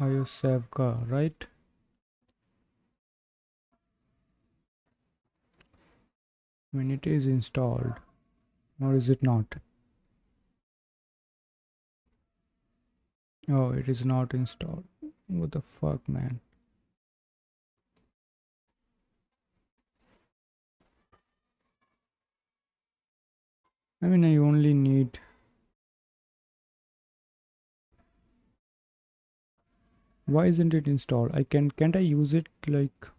iOSefka, right? When it is installed, or is it not? Oh, it is not installed. What the fuck, man? I mean, I only need. Why isn't it installed? Can't I use it like?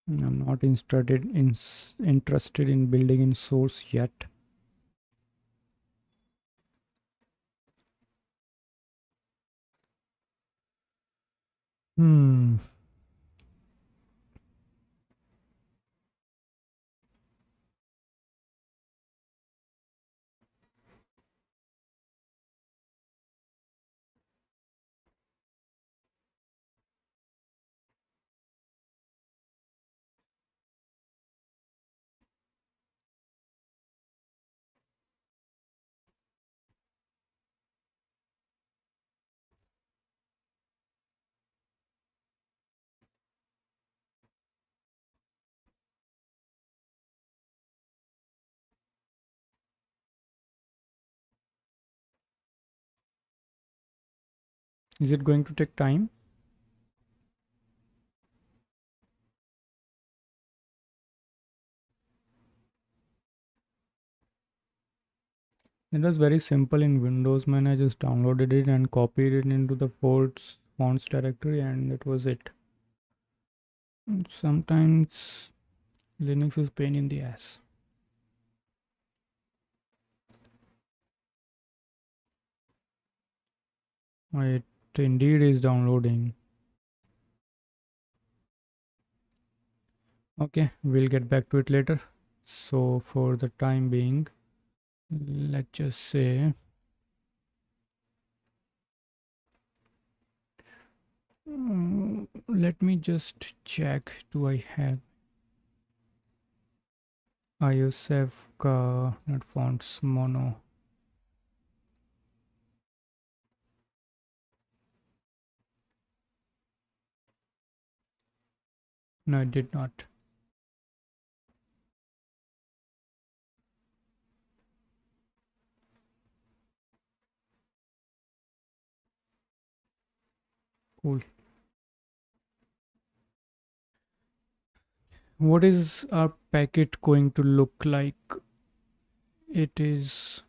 I'm not interested in building in source yet. Hmm. Is it going to take time? It was very simple in Windows, man. I just downloaded it and copied it into the fonts directory, and that was it. Sometimes Linux is pain in the ass. It indeed is downloading. Okay, we'll get back to it later. So for the time being, let's just say let me just check, do I have iosf not fonts mono? No, I did not. Cool. What is our packet going to look like? It is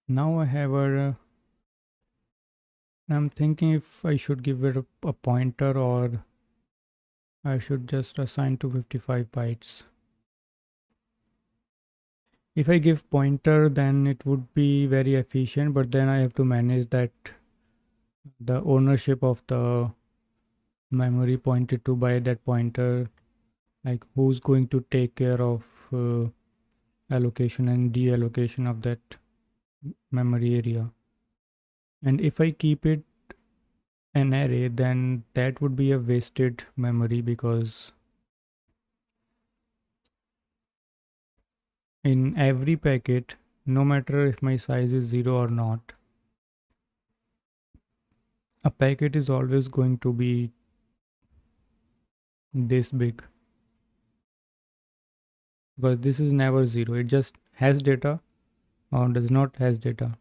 now I have a I'm thinking if I should give it a pointer or I should just assign 255 bytes. If I give pointer, then it would be very efficient, but then I have to manage that the ownership of the memory pointed to by that pointer, like who's going to take care of allocation and deallocation of that memory area. And if I keep it an array, then that would be a wasted memory because in every packet, no matter if my size is 0 or not, a packet is always going to be this big because this is never 0. It just has data or does not have data,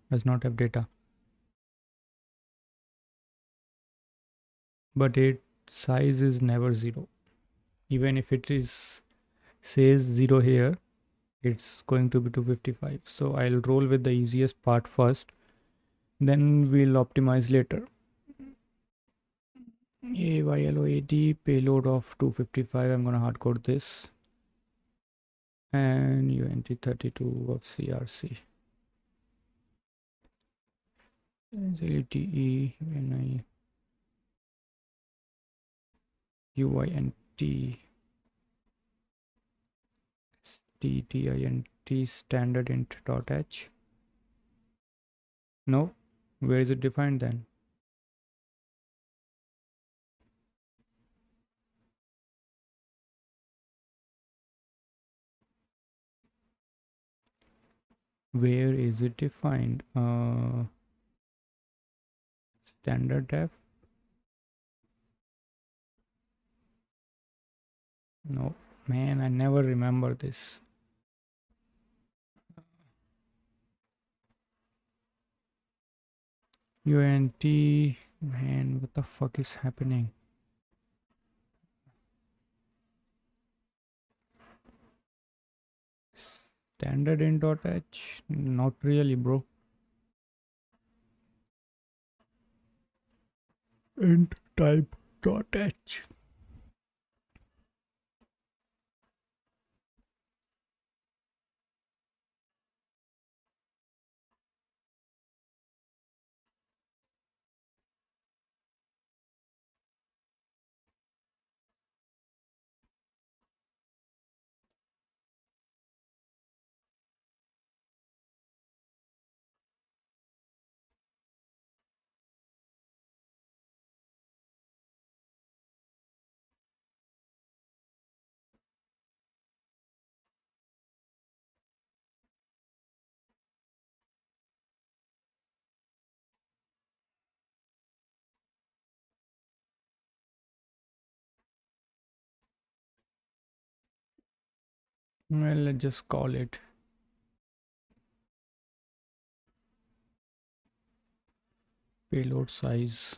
but its size is never 0. Even if it is says 0 here, it's going to be 255. So I'll roll with the easiest part first, then we'll optimize later. AYLOAD payload of 255. I'm gonna hardcode this, and UNT32 of CRC. ZLTE UNI UINT STTINT standard int dot h. No, where is it defined then? Where is it defined? Standard def. No, man, I never remember this. UNT, man, what the fuck is happening? Standard in .h? Not really, bro. Int type .h. Well, let's just call it payload size.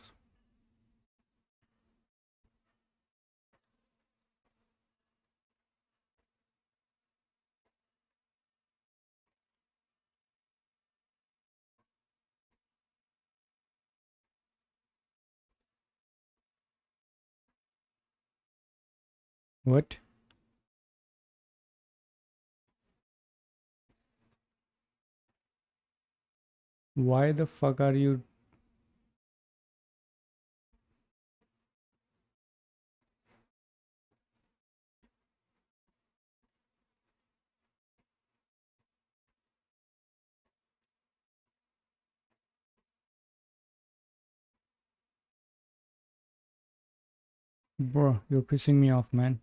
What? Why the fuck are you? Bro, you're pissing me off, man.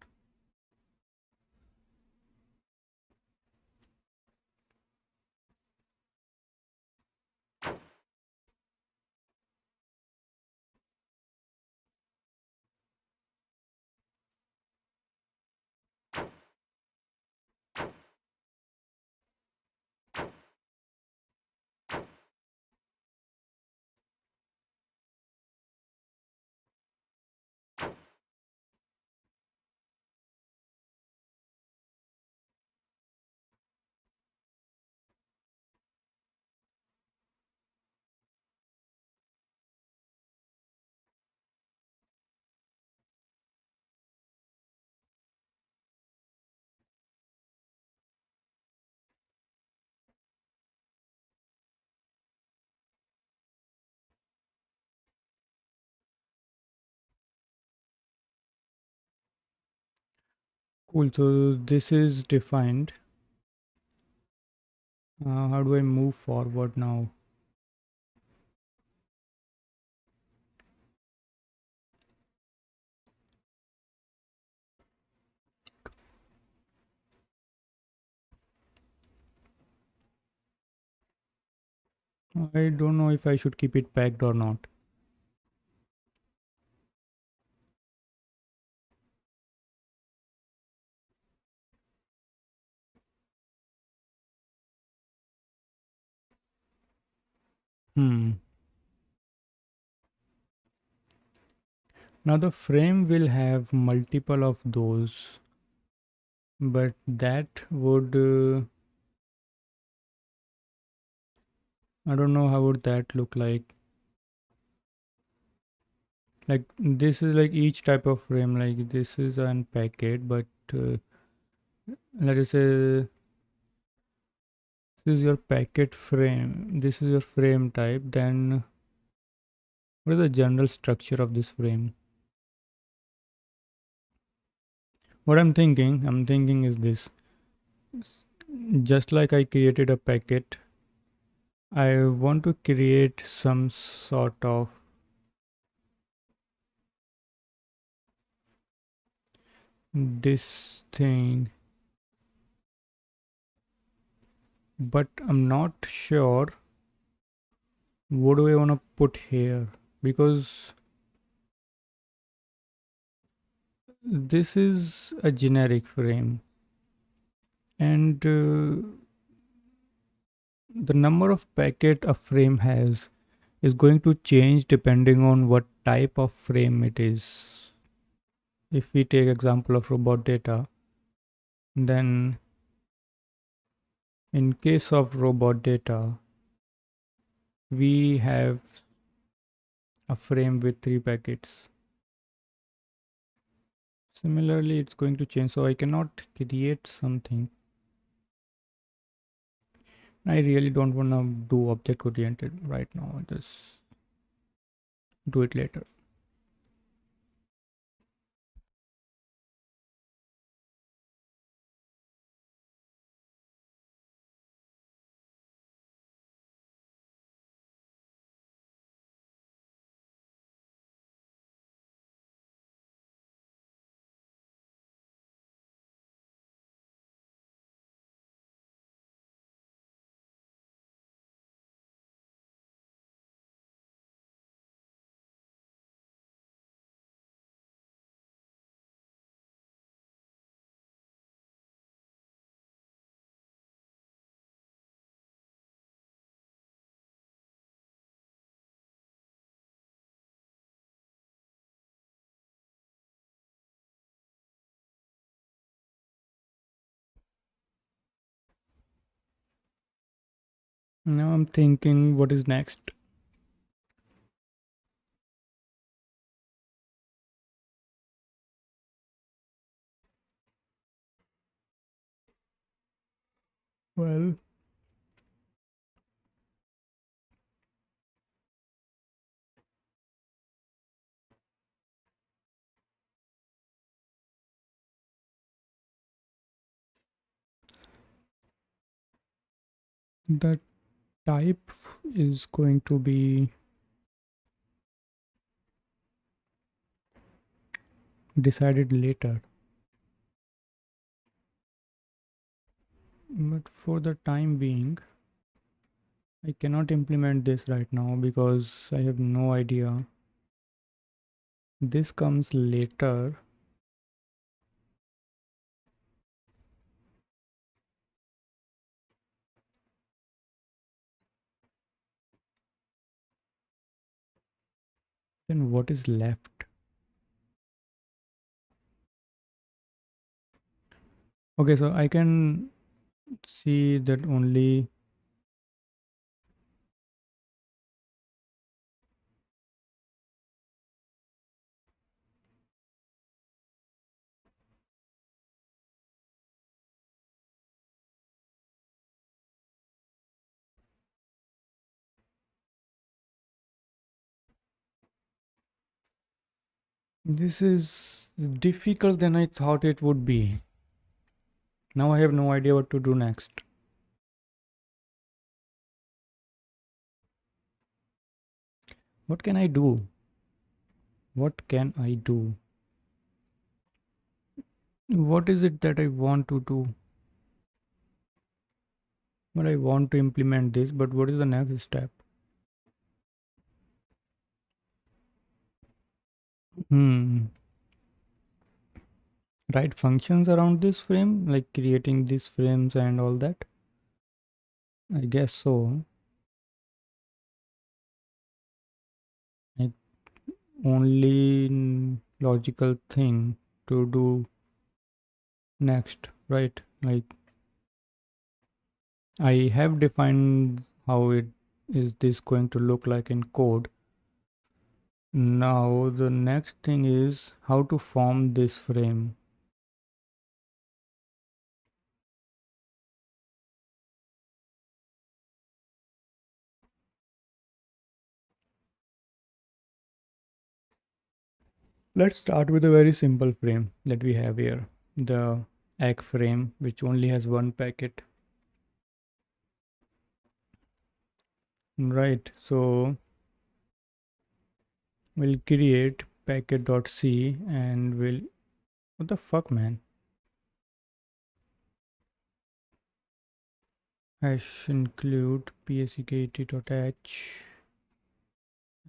Cool. So this is defined. How do I move forward now? I don't know if I should keep it packed or not. Hmm. Now the frame will have multiple of those, but that would I don't know how would that look like. Like this is like each type of frame. Like this is an packet, but let us say this is your packet frame. This is your frame type. Then what is the general structure of this frame? What I'm thinking is this. Just like I created a packet, I want to create some sort of this thing, but I'm not sure what do I want to put here because this is a generic frame and the number of packet a frame has is going to change depending on what type of frame it is. If we take example of robot data, then in case of robot data, we have a frame with 3 packets. Similarly, it's going to change, so I cannot create something. I really don't want to do object oriented right now. Just do it later. Now I'm thinking what is next. Well, the type is going to be decided later. But for the time being, I cannot implement this right now because I have no idea. This comes later. Then what is left? Okay, so I can see that only this is difficult than I thought it would be. Now I have no idea what to do next. What can I do? What can I do? What is it that I want to do? But I want to implement this, but what is the next step? Hmm. Write functions around this frame, like creating these frames and all that? I guess so. Like only logical thing to do next, right? Like I have defined how it is this going to look like in code. Now the next thing is how to form this frame. Let's start with a very simple frame that we have here. The egg frame, which only has one packet. Right, so we'll create packet.c and we'll, what the fuck, man? Hash include psekt.h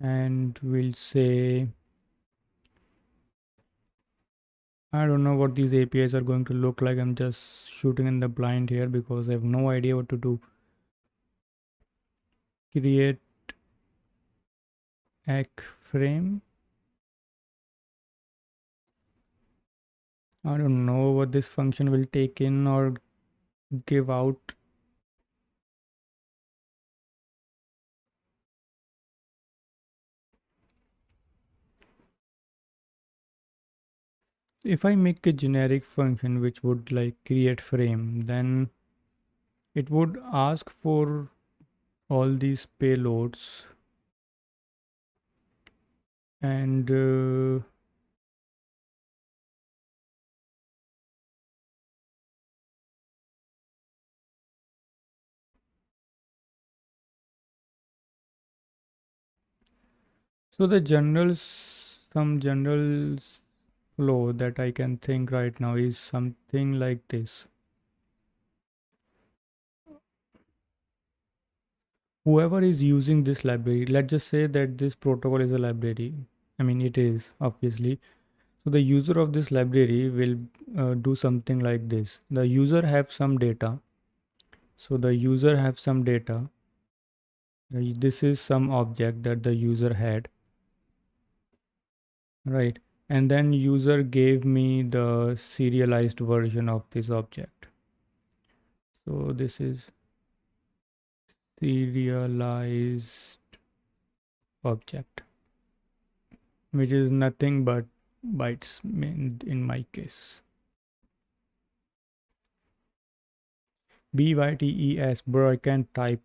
and we'll say, I don't know what these APIs are going to look like. I'm just shooting in the blind here because I have no idea what to do. Create egg frame. I don't know what this function will take in or give out. If I make a generic function which would like create frame, then it would ask for all these payloads and so the some general flow that I can think right now is something like this. Whoever is using this library, let's just say that this protocol is a library. I mean, it is obviously. So the user of this library will do something like this. The user have some data. So the user have some data. This is some object that the user had, right? And then user gave me the serialized version of this object. So this is serialized object, which is nothing but bytes in my case. BYTES, bro, I can't type.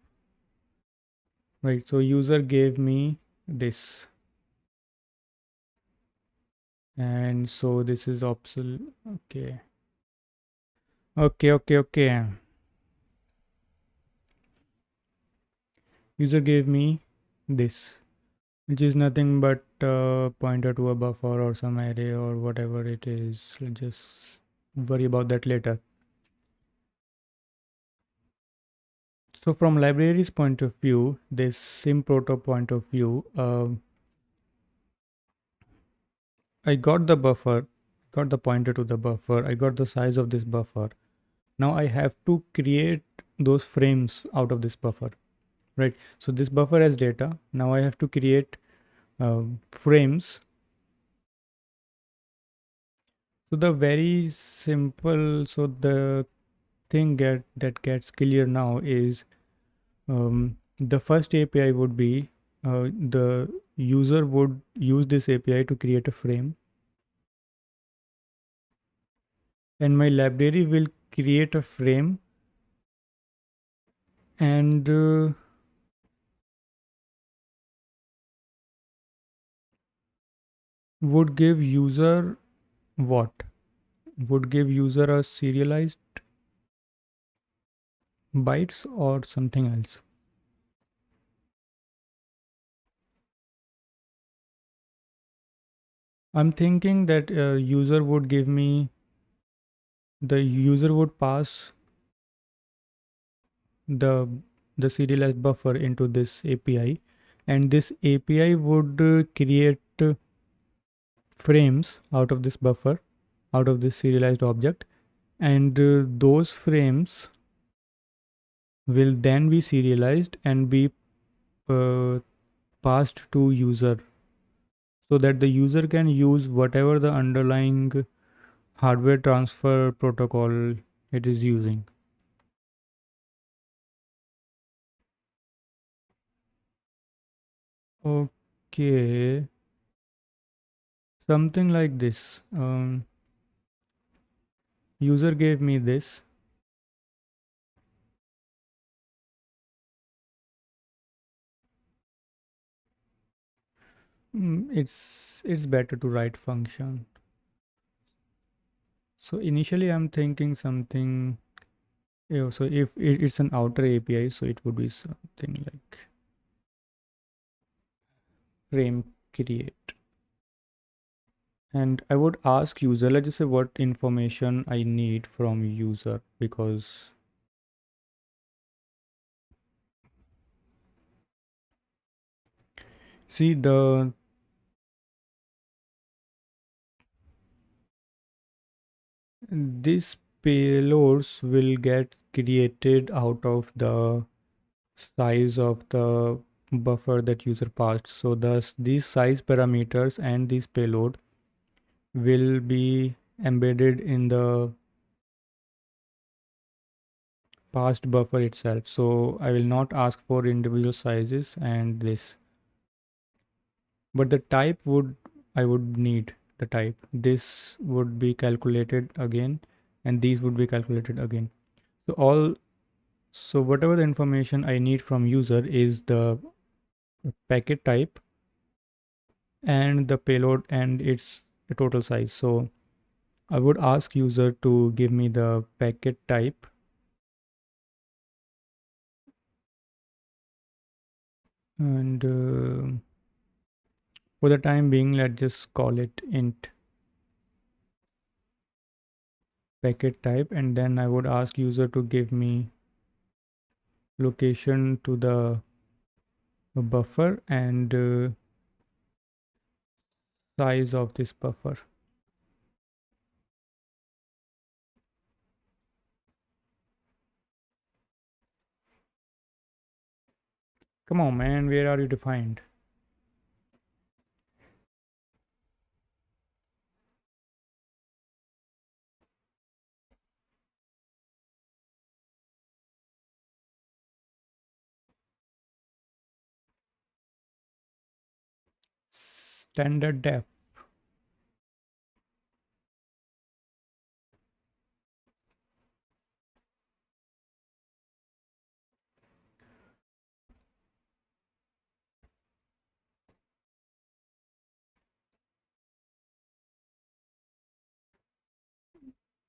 Right, so user gave me this. And so this is obsolete. Okay. Okay. User gave me this, which is nothing but pointer to a buffer or some array or whatever it is. Let's just worry about that later. So from library's point of view, this SimProto point of view, I got the buffer, got the pointer to the buffer, I got the size of this buffer. Now I have to create those frames out of this buffer, right? So this buffer has data. Now I have to create frames. So the very simple, so the thing that gets clear now is the first API would be the user would use this API to create a frame, and my library will create a frame and would give user what? Would give user a serialized bytes or something else. I'm thinking that user would give me, the user would pass the serialized buffer into this API, and this API would create frames out of this buffer, out of this serialized object, and those frames will then be serialized and be uh, passed to user, so that the user can use whatever the underlying hardware transfer protocol it is using. Okay, something like this. User gave me this. It's better to write function. So initially I'm thinking something, so if it's an outer API, so it would be something like frame create. And I would ask user, let's just say what information I need from user, because see these payloads will get created out of the size of the buffer that user passed. So thus these size parameters and this payload will be embedded in the passed buffer itself. So I will not ask for individual sizes and this, but the type would, I would need the type. This would be calculated again, and these would be calculated again. So all, so whatever the information I need from user is the packet type and the payload and its total size. So I would ask user to give me the packet type, and for the time being, let's just call it int packet type, and then I would ask user to give me location to the buffer and size of this buffer. Come on, man, where are you defined? standard def.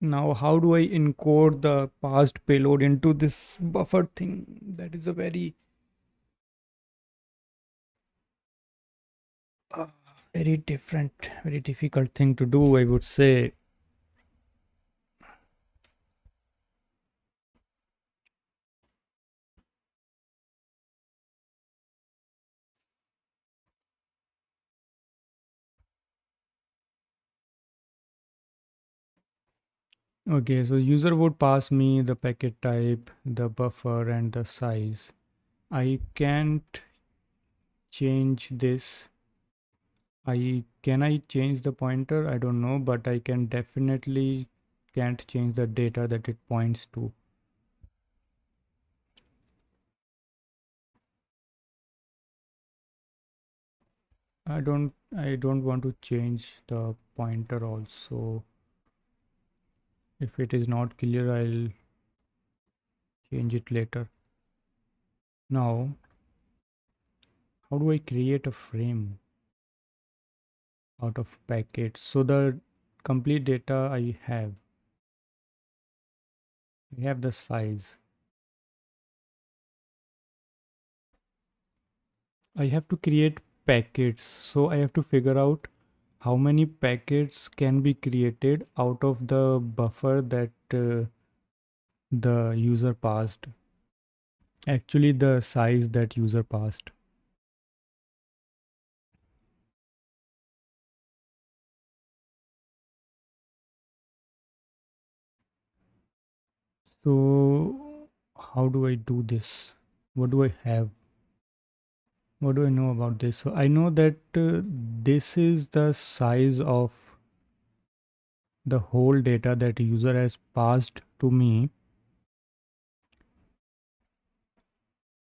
Now, how do I encode the parsed payload into this buffer thing? That is a uh, very different, very difficult thing to do, I would say. Okay, so user would pass me the packet type, the buffer, and the size. I can't change this. I change the pointer? I don't know, but I can definitely can't change the data that it points to. I don't want to change the pointer also. If it is not clear, I'll change it later. Now, how do I create a frame out of packets? So the complete data I have the size. I have to create packets. So I have to figure out how many packets can be created out of the buffer that the user passed. Actually, the size that user passed. So how do I do this? What do I have? What do I know about this? So I know that this is the size of the whole data that user has passed to me.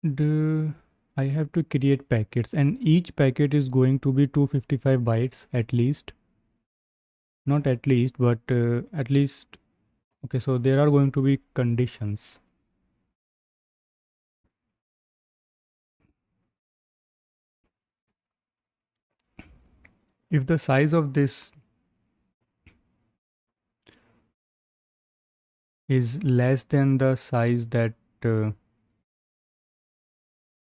I have to create packets, and each packet is going to be 255 bytes at least. Not at least, but at least. Okay, so there are going to be conditions. If the size of this is less than the size that uh,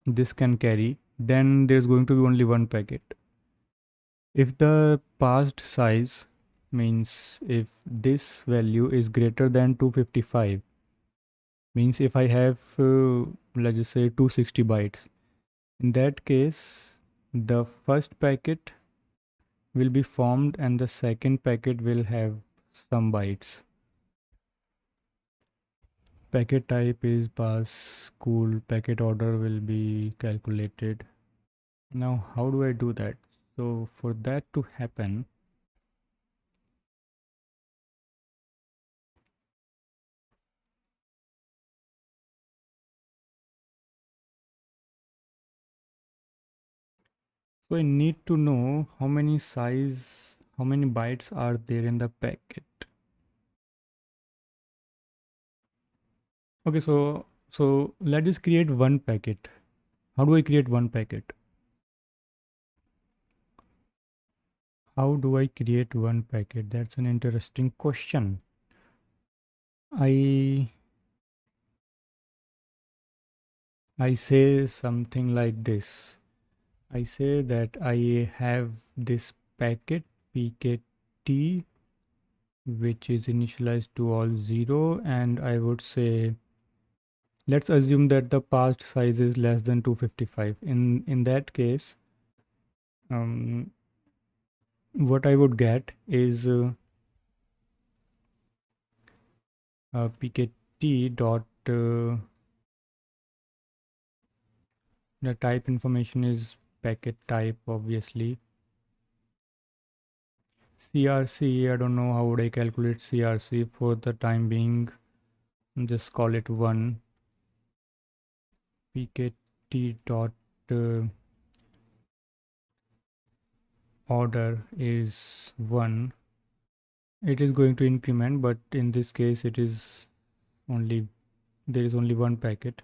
this can carry, then there's going to be only one packet. If the passed size means if this value is greater than 255, means if I have let's just say 260 bytes, in that case the first packet will be formed and the second packet will have some bytes. Packet type is pass cool, packet order will be calculated. Now how do I do that? So for that to happen, so I need to know how many bytes are there in the packet. Okay, so let us create one packet. How do I create one packet? How do I create one packet? That's an interesting question. I I say something like this. I say that I have this packet pkt which is initialized to all 0, and I would say let's assume that the passed size is less than 255. In that case, um, what I would get is pkt dot the type information is packet type, obviously. CRC, I don't know how would I calculate CRC for the time being. Just call it 1. pkt dot order is 1, it is going to increment, but in this case it is only, there is only one packet.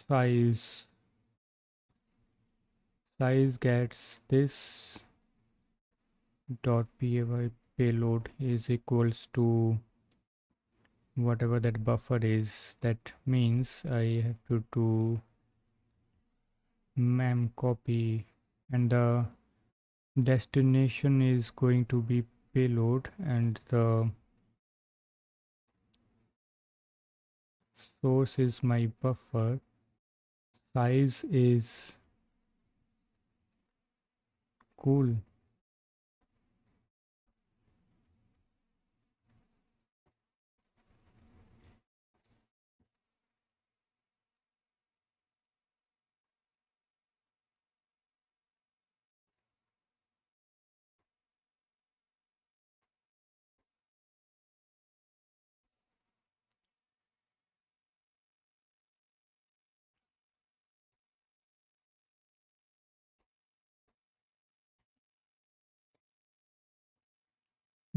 Size gets this dot py payload is equals to whatever that buffer is. That means I have to do mem copy, and the destination is going to be payload, and the source is my buffer. Size is cool.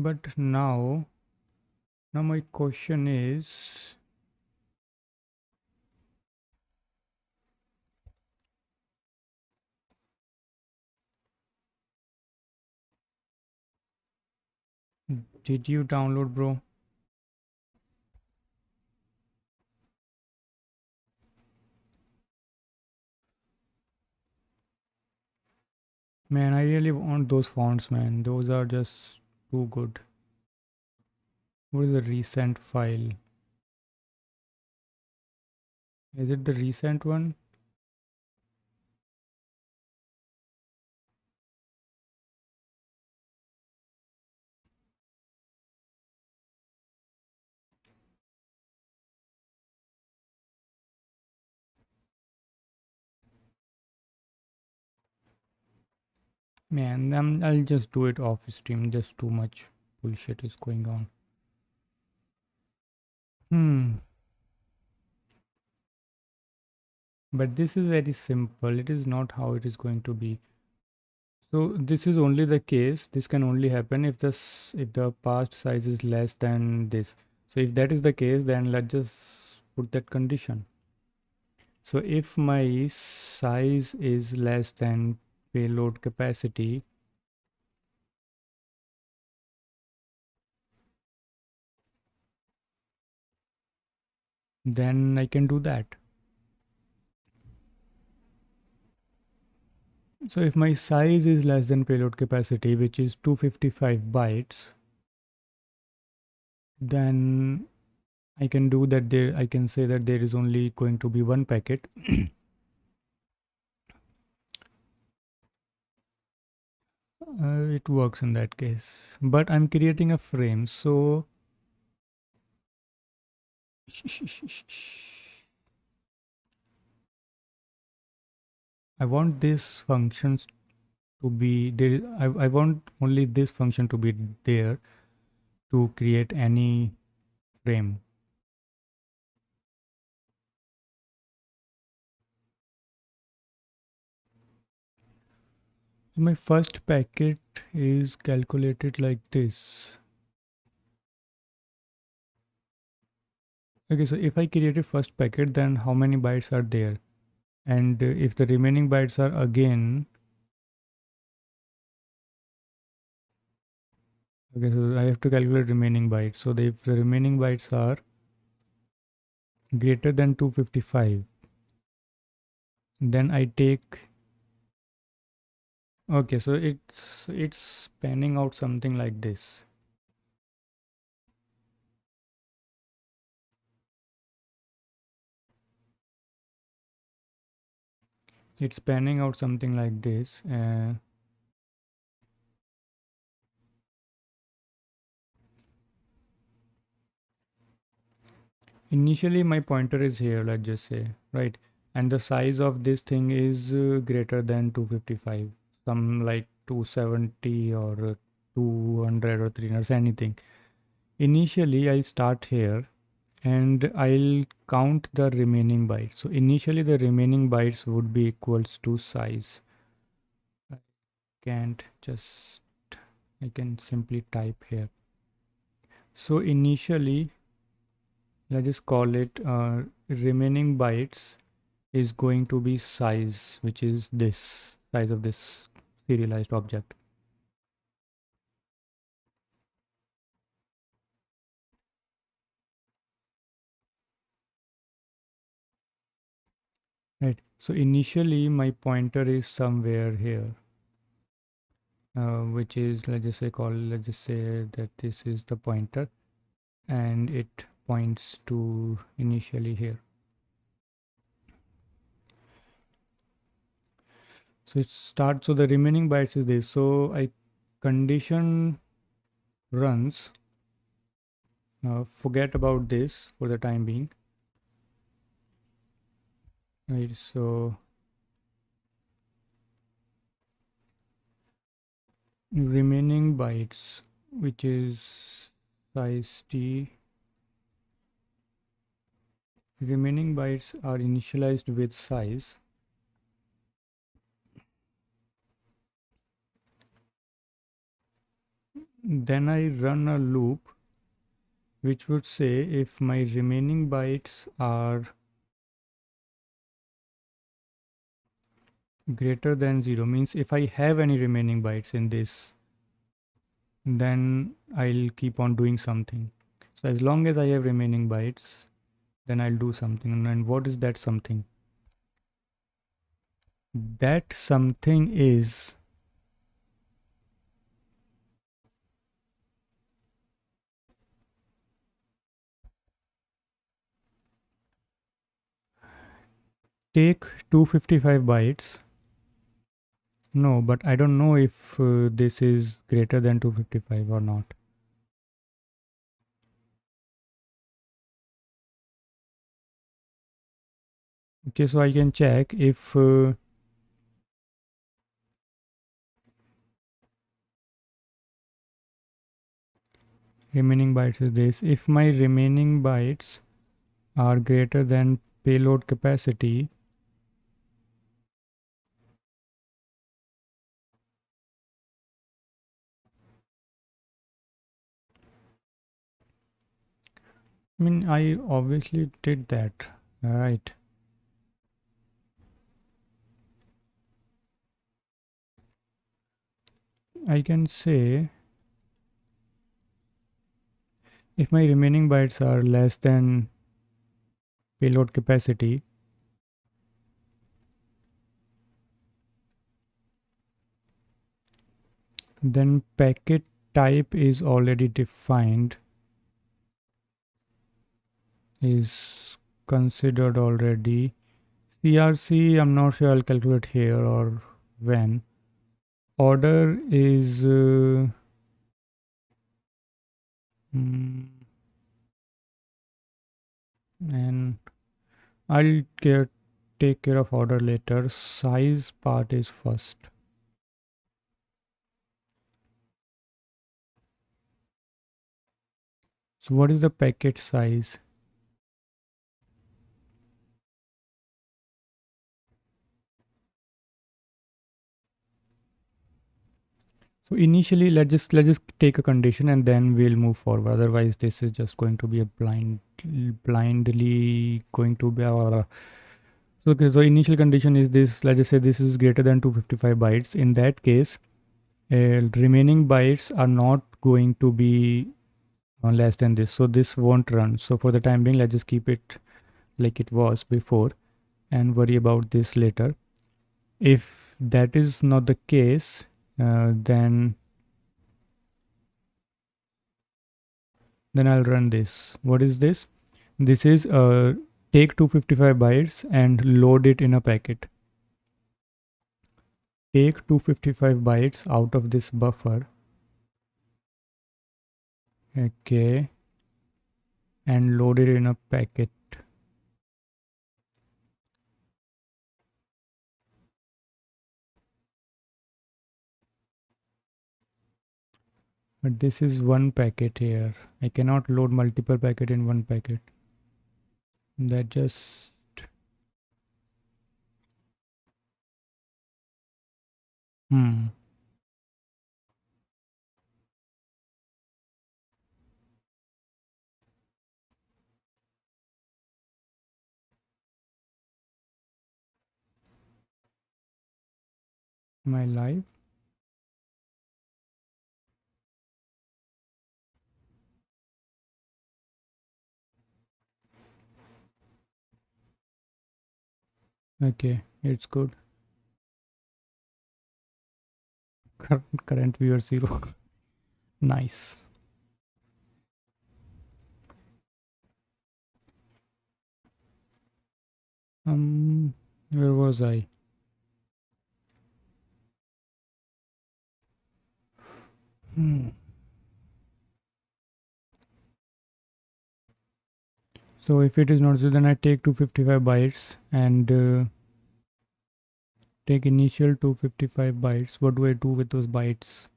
But now my question is, did you download, bro? Man, I really want those fonts, man. Those are just too good. What is the recent file? Is it the recent one? Man, I'll just do it off stream. Just too much bullshit is going on. But this is very simple. It is not how it is going to be. So this is only the case. This can only happen if if the past size is less than this. So if that is the case, then let's just put that condition. So if my size is less than payload capacity, then I can do that. So if my size is less than payload capacity, which is 255 bytes, then I can do that. There, I can say that there is only going to be one packet. It works in that case, but I'm creating a frame, so I want this functions to be there. I want only this function to be there to create any frame. My first packet is calculated like this. Okay, so if I create a first packet, then how many bytes are there? And if the remaining bytes are again, okay, so I have to calculate remaining bytes. So if the remaining bytes are greater than 255, then I take, okay, so it's spanning out something like this. It's panning out something like this. Initially my pointer is here, let's just say, right? And the size of this thing is greater than 255, some like 270 or 200 or 300, anything. Initially I start here, and I'll count the remaining bytes. So initially the remaining bytes would be equals to size. I can't just, I can simply type here. So initially, let's just call it remaining bytes is going to be size, which is this size of this serialized object. Right. So initially my pointer is somewhere here, which is, let's just say that this is the pointer and it points to initially here. So it starts, so the remaining bytes is this. So I condition runs, forget about this for the time being. Right, so remaining bytes, which is size t, remaining bytes are initialized with size. Then I run a loop which would say if my remaining bytes are greater than 0, means if I have any remaining bytes in this, then I'll keep on doing something. So as long as I have remaining bytes, then I'll do something. And what is that something? That something is take 255 bytes. No, but I don't know if this is greater than 255 or not. Okay, so I can check if remaining bytes is this. If my remaining bytes are greater than payload capacity, I mean, I obviously did that, right? I can say if my remaining bytes are less than payload capacity, then packet type is already defined, is considered already. CRC, I'm not sure I'll calculate here or when. Order is mm, and I'll take care of order later. Size part is first. So what is the packet size? So initially, let's just take a condition and then we'll move forward. Otherwise, this is just going to be a blindly going to be our. So okay, so initial condition is this. Let's just say this is greater than 255 bytes. In that case, remaining bytes are not going to be less than this. So this won't run. So for the time being, let's just keep it like it was before and worry about this later. If that is not the case, then I'll run this. What is this? This is take 255 bytes and load it in a packet. Take 255 bytes out of this buffer. Okay. And load it in a packet. But this is one packet here. I cannot load multiple packet in one packet. that just hmm my life. Okay, it's good. Current viewer 0. Nice. Where was I? Hmm. So if it is not so, then I take 255 bytes and take initial 255 bytes. What do I do with those bytes?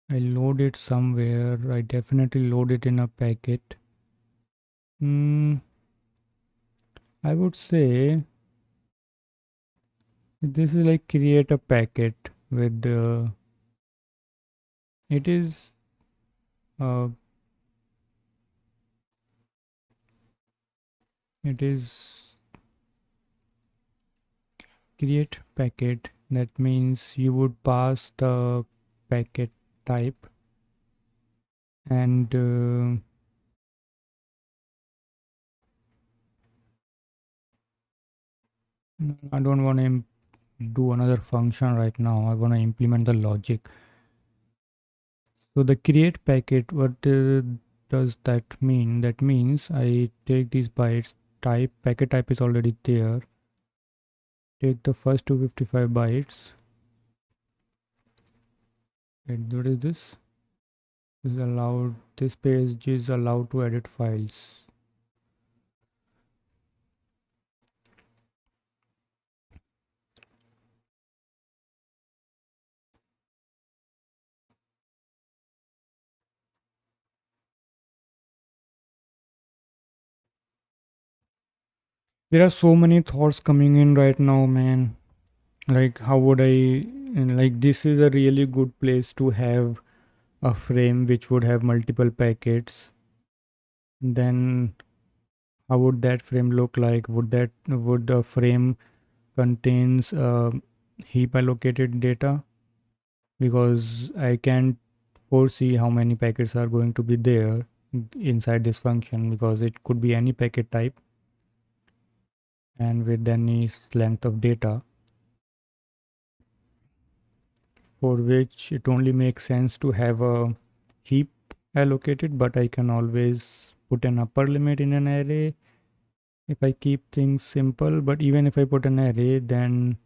I load it somewhere. I definitely load it in a packet. Hmm. I would say this is like create a packet with it is uh, it is create packet. That means you would pass the packet type and I don't want to do another function right now. I want to implement the logic. So the create packet, what does that mean? That means I take these bytes, type packet type is already there. Take the first 255 bytes. And what is this? This is allowed. This page is allowed to edit files. There are so many thoughts coming in right now, man. Like, how would I? Like, this is a really good place to have a frame which would have multiple packets. Then how would that frame look like? Would the frame contains heap allocated data? Because I can't foresee how many packets are going to be there inside this function, because it could be any packet type and with any length of data, for which it only makes sense to have a heap allocated, but I can always put an upper limit in an array if I keep things simple. But even if I put an array, then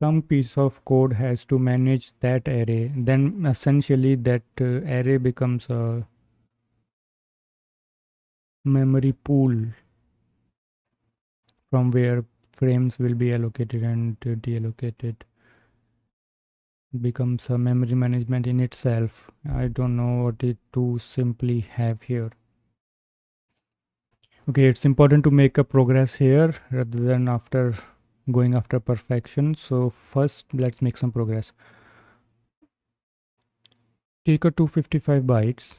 some piece of code has to manage that array. Then essentially that array becomes a memory pool from where frames will be allocated and deallocated. Becomes a memory management in itself. I don't know what it to simply have here. Okay, it's important to make a progress here rather than after going after perfection. So first let's make some progress. Take a 255 bytes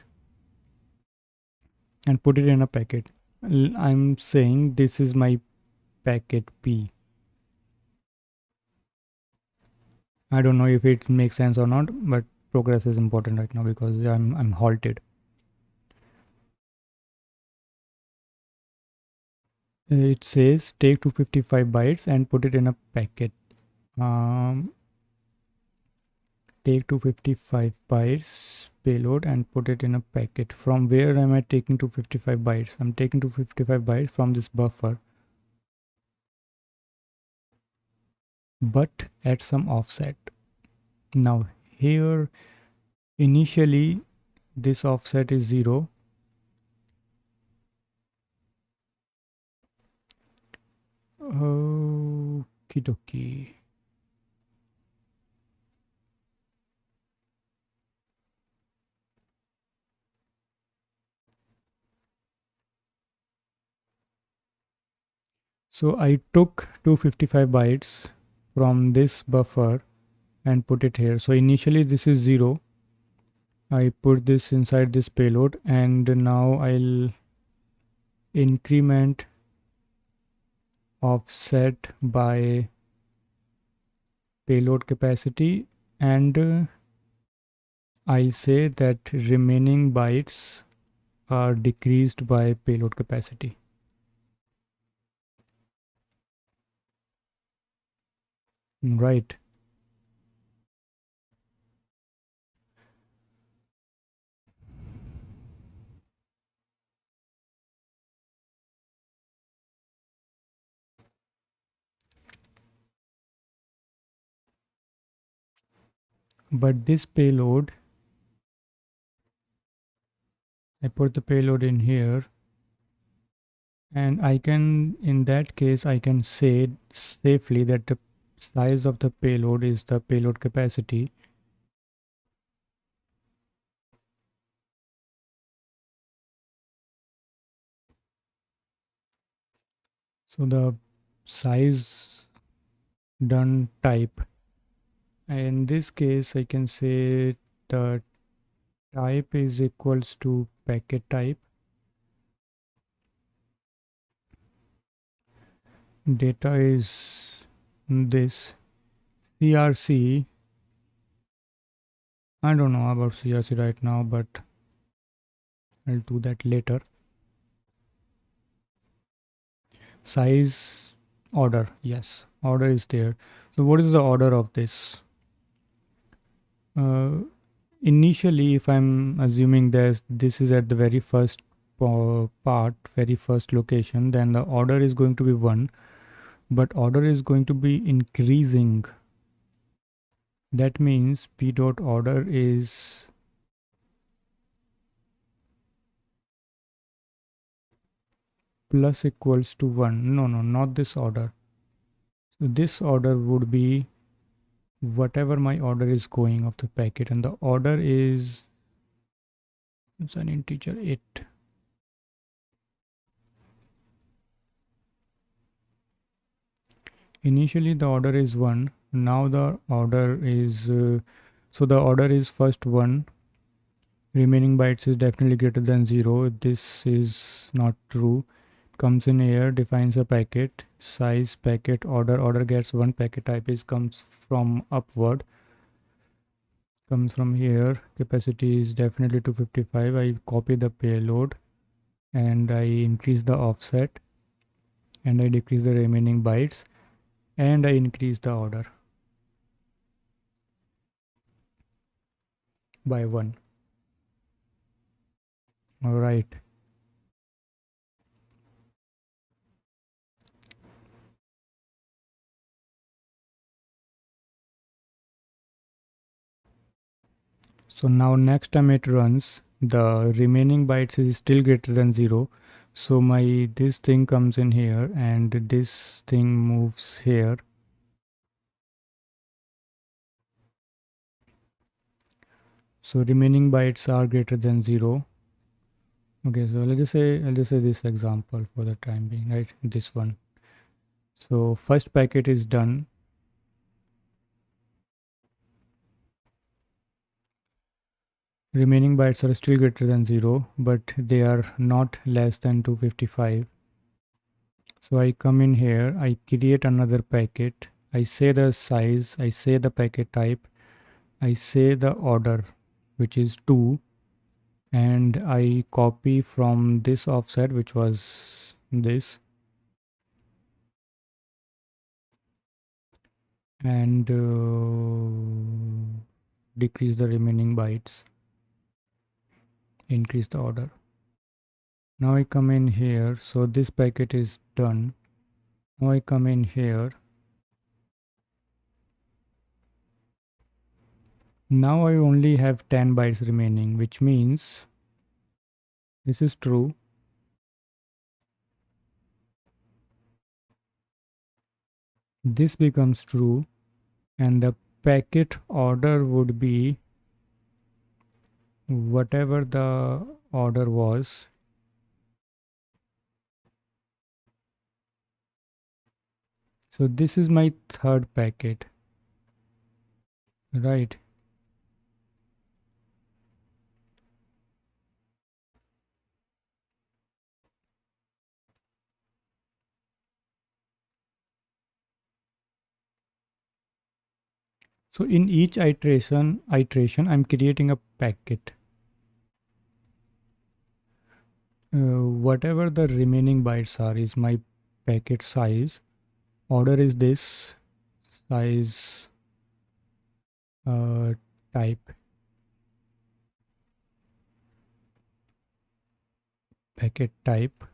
and put it in a packet. I'm saying this is my packet P. I don't know if it makes sense or not, but progress is important right now because I'm halted. It says take 255 bytes and put it in a packet. Um, Take 255 bytes payload and put it in a packet. From where am I taking 255 bytes? I'm taking 255 bytes from this buffer, but at some offset. Now here initially this offset is 0. Okie dokie. So I took 255 bytes from this buffer and put it here. So initially this is 0. I put this inside this payload, and now I'll increment offset by payload capacity, and I'll say that remaining bytes are decreased by payload capacity. Right. But this payload, I put the payload in here, and I can, in that case, I can say safely that the size of the payload is the payload capacity. So the size done type. In this case, I can say the type is equals to packet type. Data is this. CRC, I don't know about CRC right now, but I'll do that later. Size order, yes, order is there. So what is the order of this? Uh, Initially, if I'm assuming that this is at the very first part, very first location, then the order is going to be 1, but order is going to be increasing. That means p dot order is plus equals to 1. No, not this order. So this order would be whatever my order is going of the packet, and the order is, it's an integer 8. Initially the order is 1, now the order is so the order is first 1, remaining bytes is definitely greater than 0. This is not true. Comes in here, defines a packet, size, packet, order gets 1, packet type is comes from upward, comes from here, capacity is definitely 255. I copy the payload and I increase the offset, and I decrease the remaining bytes, and I increase the order by 1. All right. So now next time it runs, the remaining bytes is still greater than 0. So my this thing comes in here and this thing moves here. So remaining bytes are greater than 0. Okay, so I'll just say this example for the time being, right? This one. So first packet is done. Remaining bytes are still greater than 0, but they are not less than 255. So I come in here, I create another packet, I say the size, I say the packet type, I say the order, which is 2, and I copy from this offset, which was this, and decrease the remaining bytes, increase the order. Now I come in here, so this packet is done. Now I come in here. Now I only have 10 bytes remaining, which means this is true. This becomes true, and the packet order would be whatever the order was. So this is my third packet, right? So in each iteration, I'm creating a packet. Whatever the remaining bytes are is my packet size. Order is this, size, uh, type, packet type.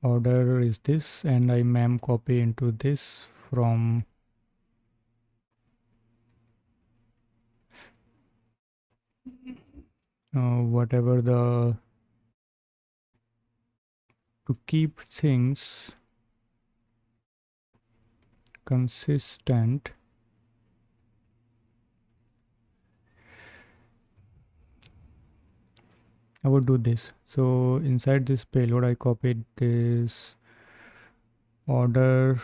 Order is this, and I mem copy into this from whatever the, to keep things consistent. I would do this. So inside this payload, I copied this order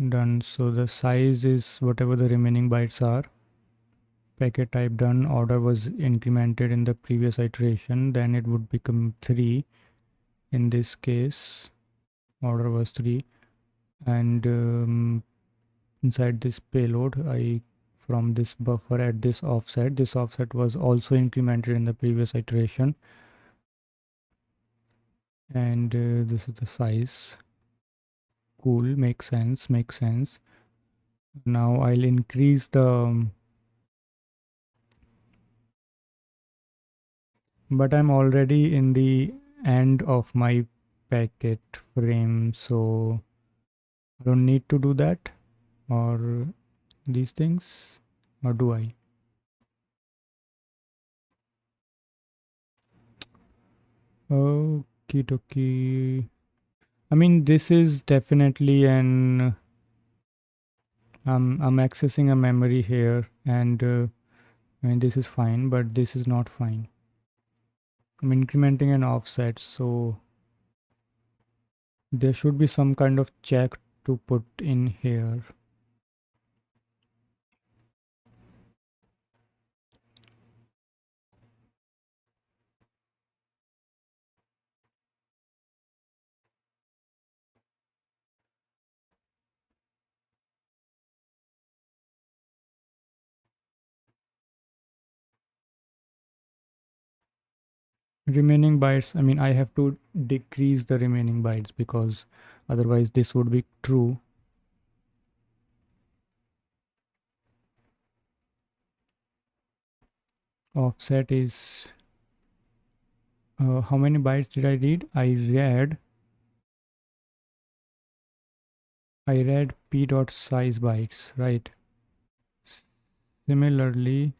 done. So the size is whatever the remaining bytes are. Packet type done. Order was incremented in the previous iteration. Then it would become 3. In this case, order was 3. And inside this payload, I from this buffer at this offset. This offset was also incremented in the previous iteration. And this is the size. Cool, makes sense, makes sense. Now I'll increase the but I'm already in the end of my packet frame, so I don't need to do that or these things, or do I? Okie dokie. I mean, this is definitely an I'm accessing a memory here, and I mean this is fine, but this is not fine. I'm incrementing an offset, so there should be some kind of check to put in here. Remaining bytes, I mean, I have to decrease the remaining bytes because otherwise this would be true. Offset is how many bytes did I read? I read p dot size bytes, right? Similarly,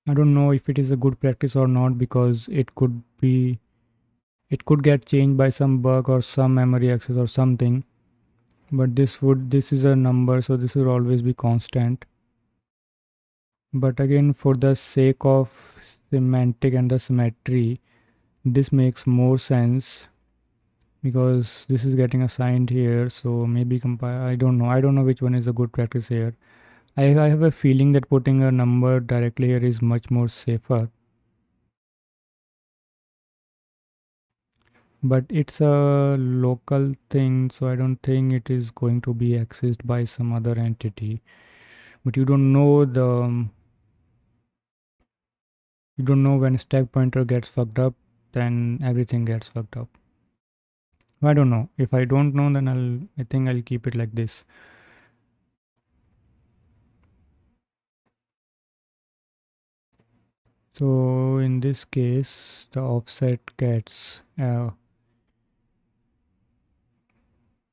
I don't know if it is a good practice or not because it could get changed by some bug or some memory access or something. But this is a number, so this will always be constant. But again, for the sake of semantic and the symmetry, this makes more sense because this is getting assigned here. So maybe compile, I don't know which one is a good practice here. I have a feeling that putting a number directly here is much more safer, but it's a local thing, so I don't think it is going to be accessed by some other entity. But you don't know when stack pointer gets fucked up, then everything gets fucked up. I don't know. If I don't know, then I think I'll keep it like this. So in this case, the offset gets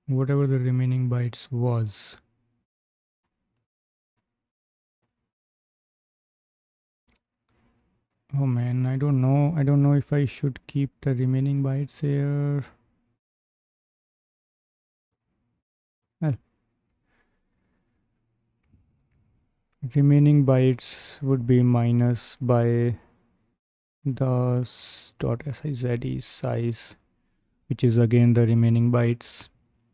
whatever the remaining bytes was. Oh man, I don't know. I don't know if I should keep the remaining bytes here. Well, remaining bytes would be minus by the dot size size, which is again the remaining bytes.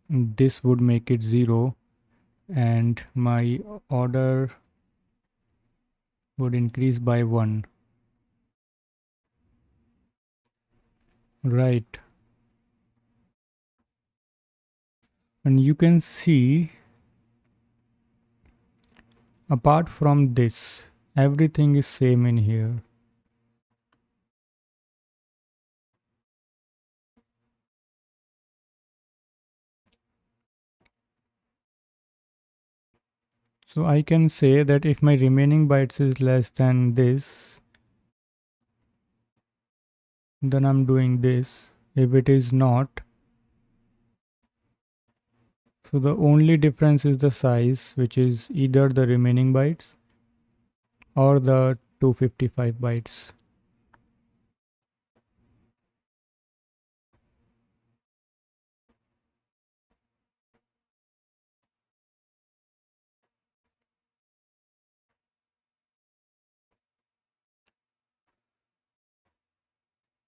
This would make it 0, and my order would increase by 1. Right. And you can see, apart from this, everything is same in here. So I can say that if my remaining bytes is less than this, then I'm doing this. If it is not, so the only difference is the size, which is either the remaining bytes or the 255 bytes.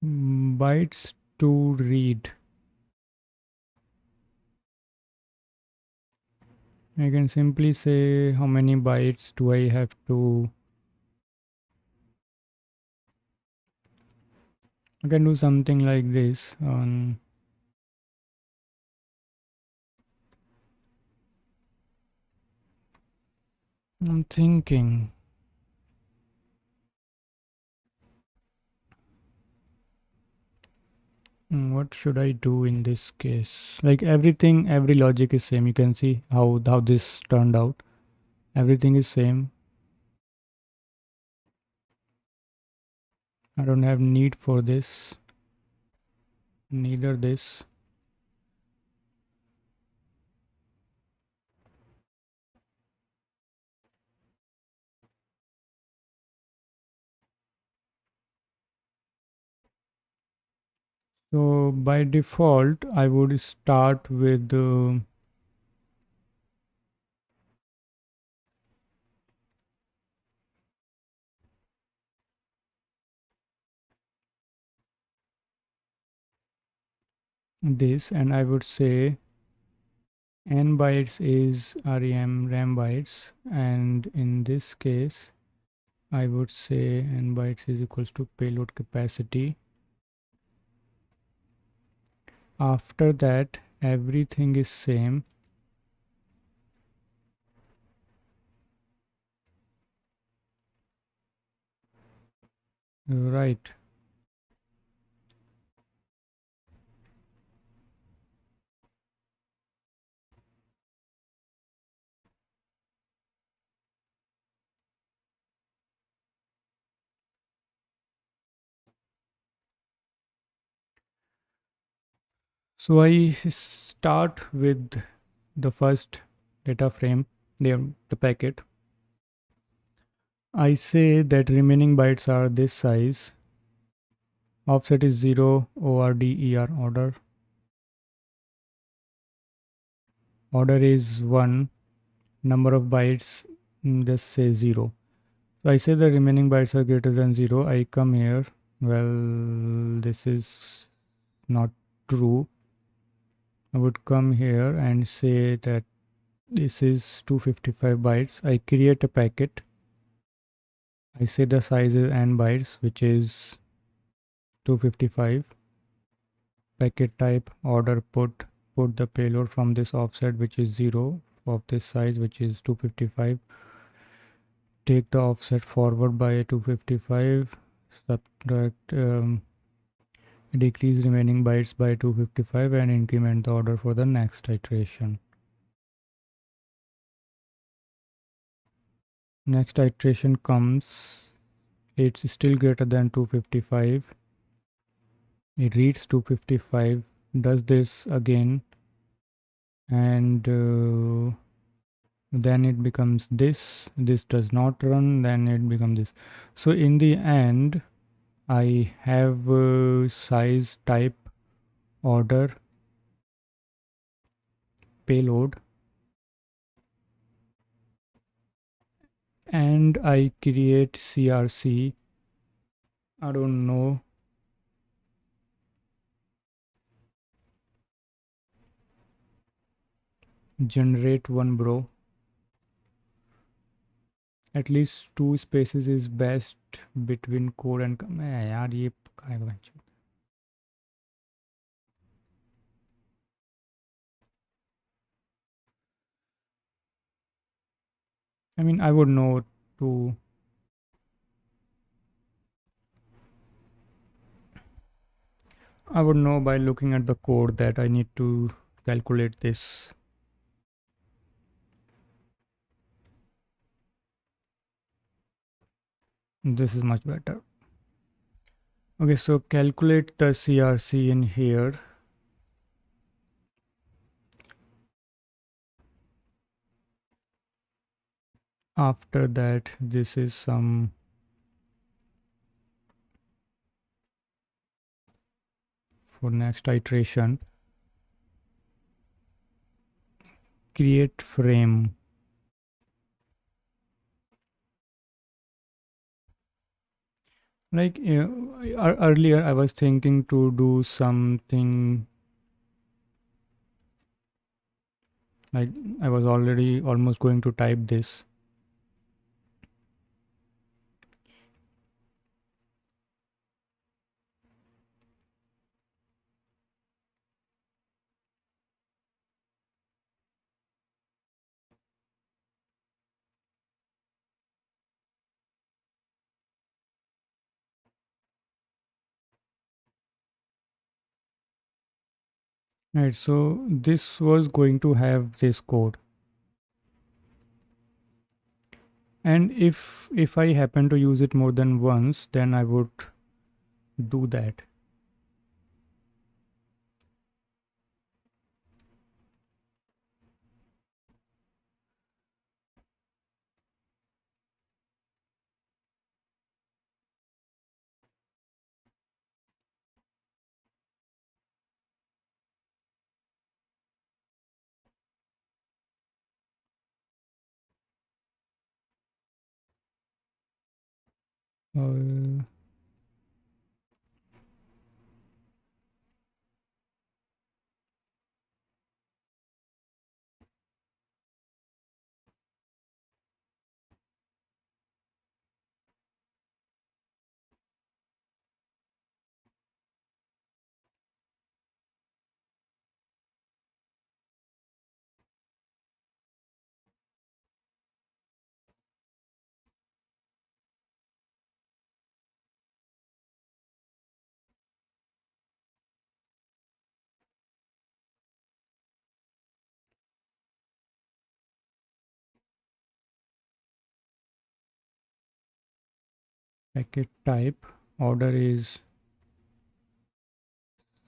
Bytes to read. I can simply say how many bytes do I have to. I can do something like this. I'm thinking. What should I do in this case? Like everything, every logic is same. You can see how this turned out. Everything is same. I don't have need for this. Neither this. So by default, I would start with this, and I would say n bytes is RAM bytes, and in this case I would say n bytes is equals to payload capacity. After that, everything is same. Right. So I start with the first data frame, the packet. I say that remaining bytes are this size. Offset is 0, ORDER order. Order is 1. Number of bytes, just say 0. So I say the remaining bytes are greater than 0. I come here. Well, this is not true. I would come here and say that this is 255 bytes. I create a packet. I say the size is n bytes, which is 255. Packet type order put the payload from this offset, which is 0, of this size, which is 255. Take the offset forward by 255. Subtract decrease remaining bytes by 255 and increment the order for the next iteration. Next iteration comes, it's still greater than 255. It reads 255, does this again, and then it becomes this does not run, then it becomes this. So in the end, I have size, type, order, payload, and I create CRC. I don't know. Generate one, bro. At least two spaces is best between code and यार ये काय बच्चा. I mean, I would know to. I would know by looking at the code that I need to calculate this. This is much better. Okay, so calculate the CRC in here. After that, this is some for next iteration. Create frame. Like earlier, I was thinking to do something like I was already almost going to type this. Right, so this was going to have this code. And if I happen to use it more than once, then I would do that. Uh, packet type, order is,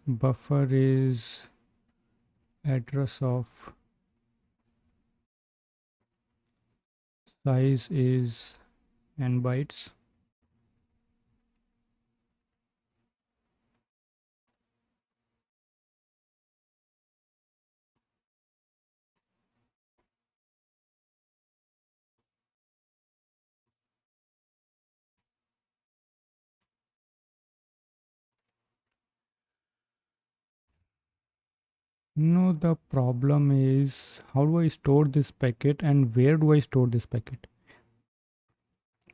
buffer is address of, size is n bytes. No, the problem is how do I store this packet and where do I store this packet?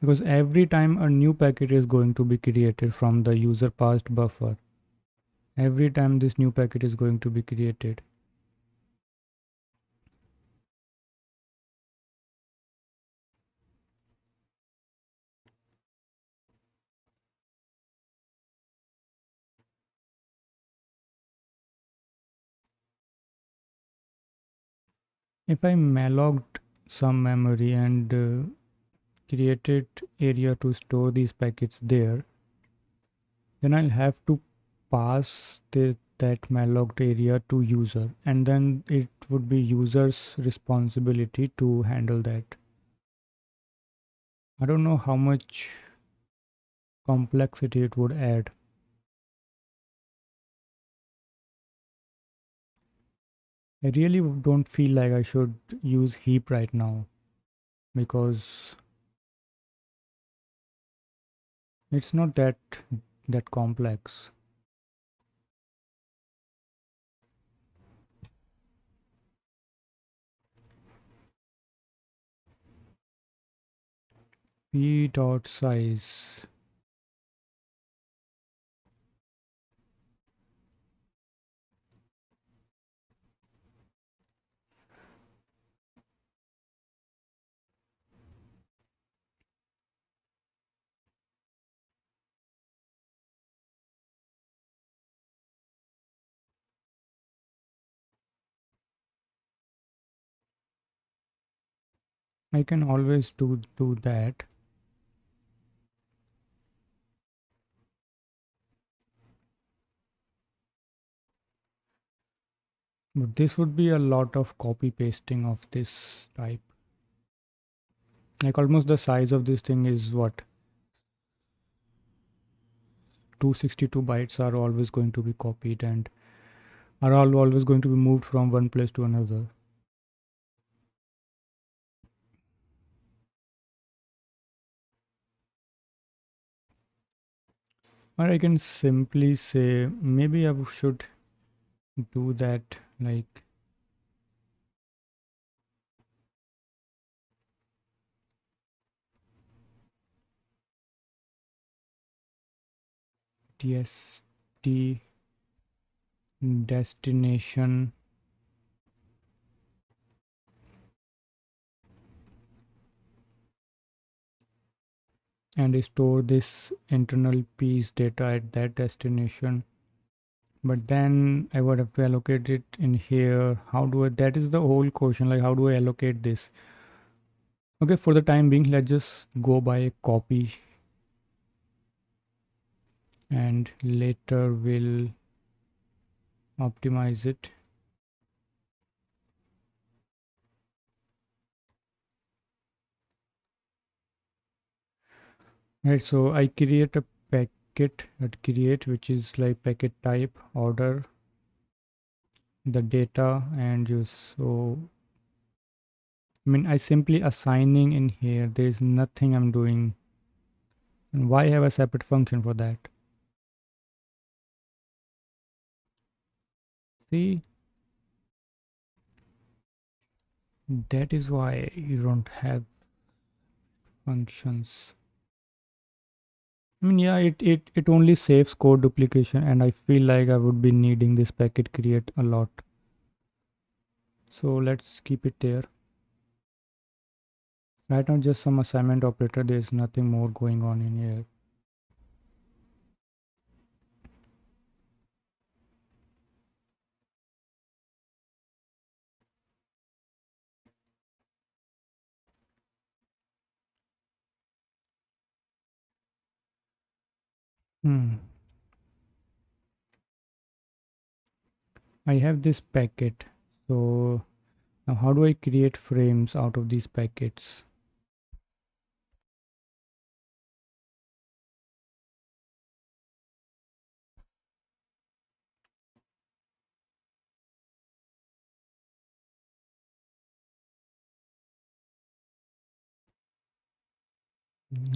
Because every time a new packet is going to be created from the user passed buffer, every time this new packet is going to be created. If I malloced some memory and created area to store these packets there, then I'll have to pass that malloc area to user, and then it would be user's responsibility to handle that. I don't know how much complexity it would add. I really don't feel like I should use heap right now because It's not that complex. P dot size. I can always do that. But this would be a lot of copy pasting of this type. Like almost the size of this thing is what, 262 bytes are always going to be copied and are all always going to be moved from one place to another. Or I can simply say maybe I should do that like tst destination and store this internal piece data at that destination. But then I would have to allocate it in here. How do I, that is the whole question, like how do I allocate this? Okay, for the time being, let's just go by a copy and later we'll optimize it. Right, so I create a packet at create, which is like packet type, order, the data, and just so I mean I simply assigning in here. There's nothing I'm doing. And why have a separate function for that? See, that is why you don't have functions. I mean, yeah, it only saves code duplication, and I feel like I would be needing this packet create a lot. So let's keep it there. Right now, just some assignment operator. There's nothing more going on in here. Hmm. I have this packet. So now how do I create frames out of these packets?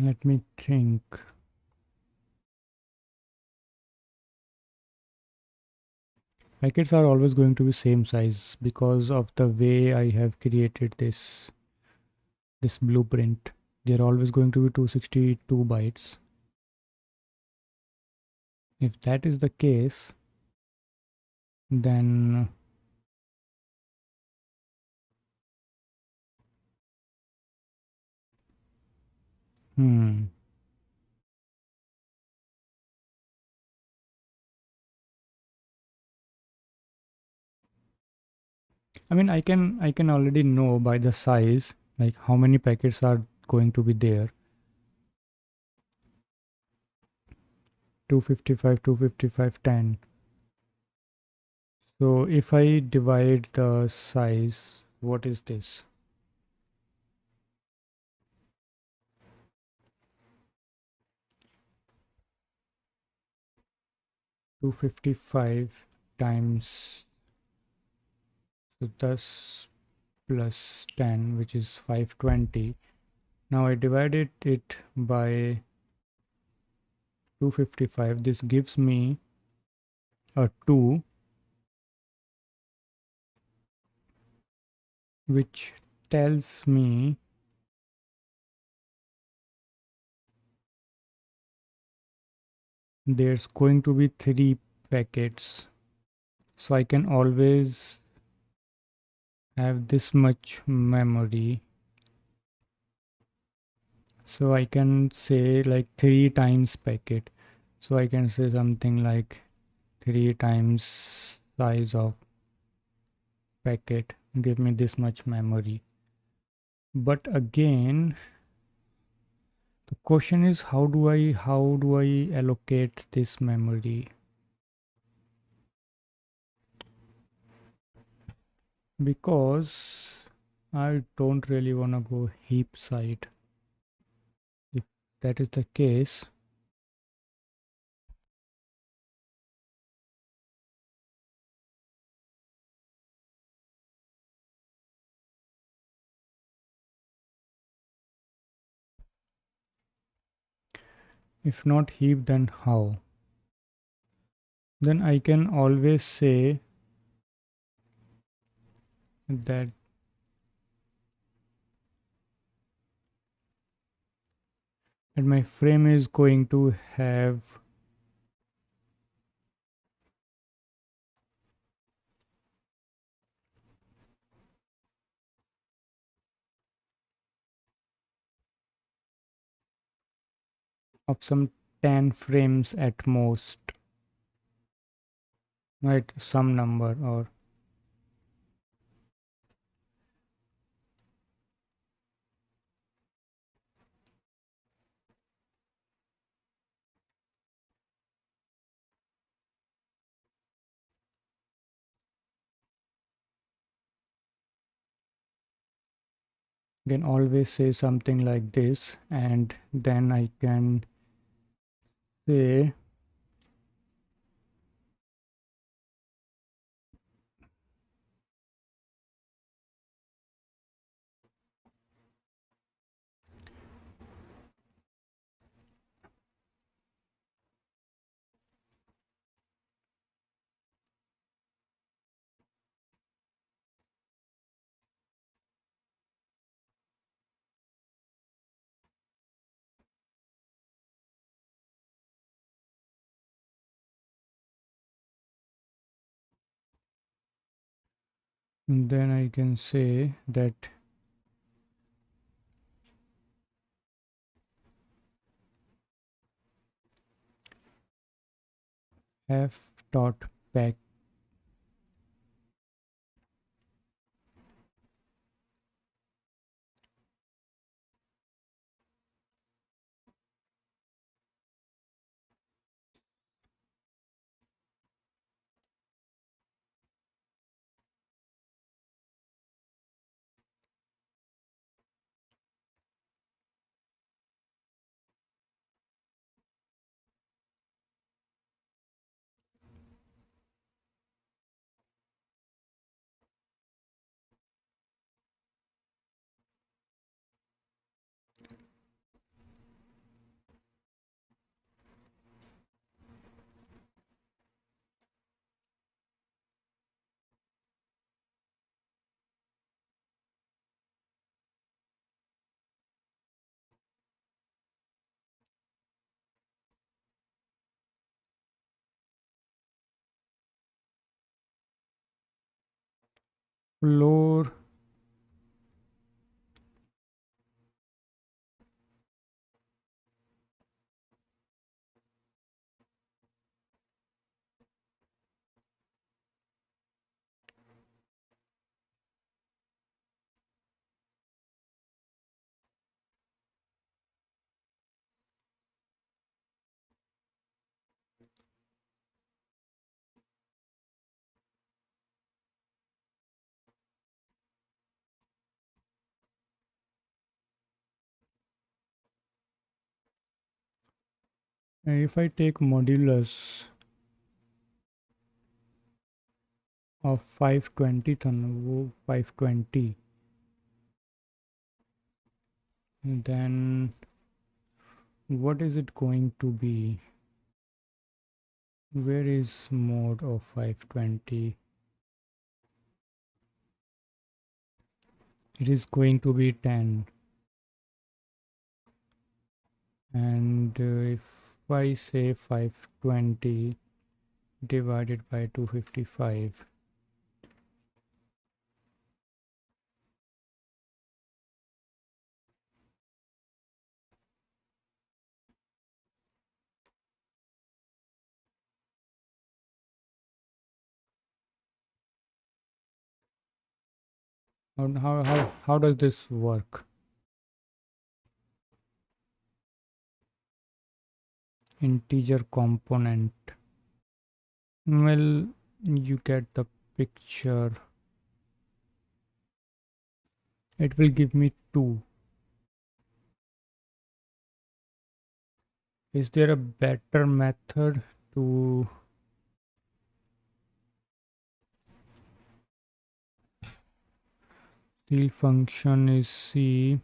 Let me think. Packets are always going to be same size because of the way I have created this blueprint. They're always going to be 262 bytes. If that is the case, then hmm. I mean I can already know by the size like how many packets are going to be there. 255, 255, 10. So if I divide the size, what is this? 255 times so thus plus 10, which is 520. Now I divided it by 255. This gives me a 2, which tells me there's going to be 3 packets. So I can always have this much memory. So I can say like 3 times packet. So I can say something like 3 times size of packet give me this much memory. But again, the question is how do I allocate this memory? Because I don't really want to go heap side. If that is the case, if not heap, then how? Then I can always say that my frame is going to have of some 10 frames at most, right? Some number, or can always say something like this, and then I can say then I can say that f dot pack floor if I take modulus of 520, then 520, then what is it going to be? Where is mode of 520? It is going to be 10. And if I say 520 divided by 255, how does this work? Integer component. Well, you get the picture. It will give me 2. Is there a better method to ceil function is C?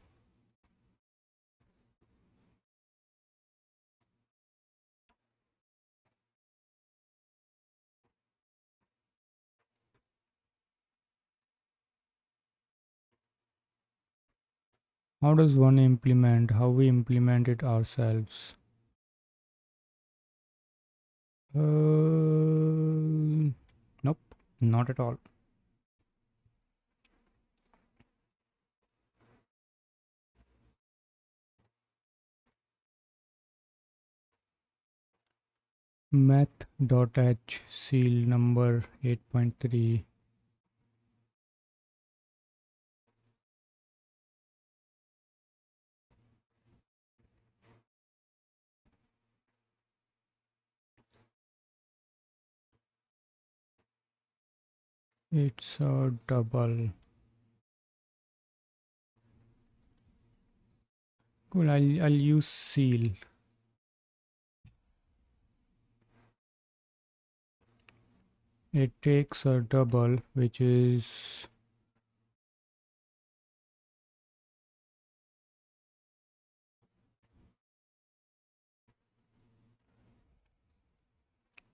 How does one implement? How we implement it ourselves? Nope, not at all. Math.h ceil number 8.3. It's a double. Cool, I'll use ceil. It takes a double, which is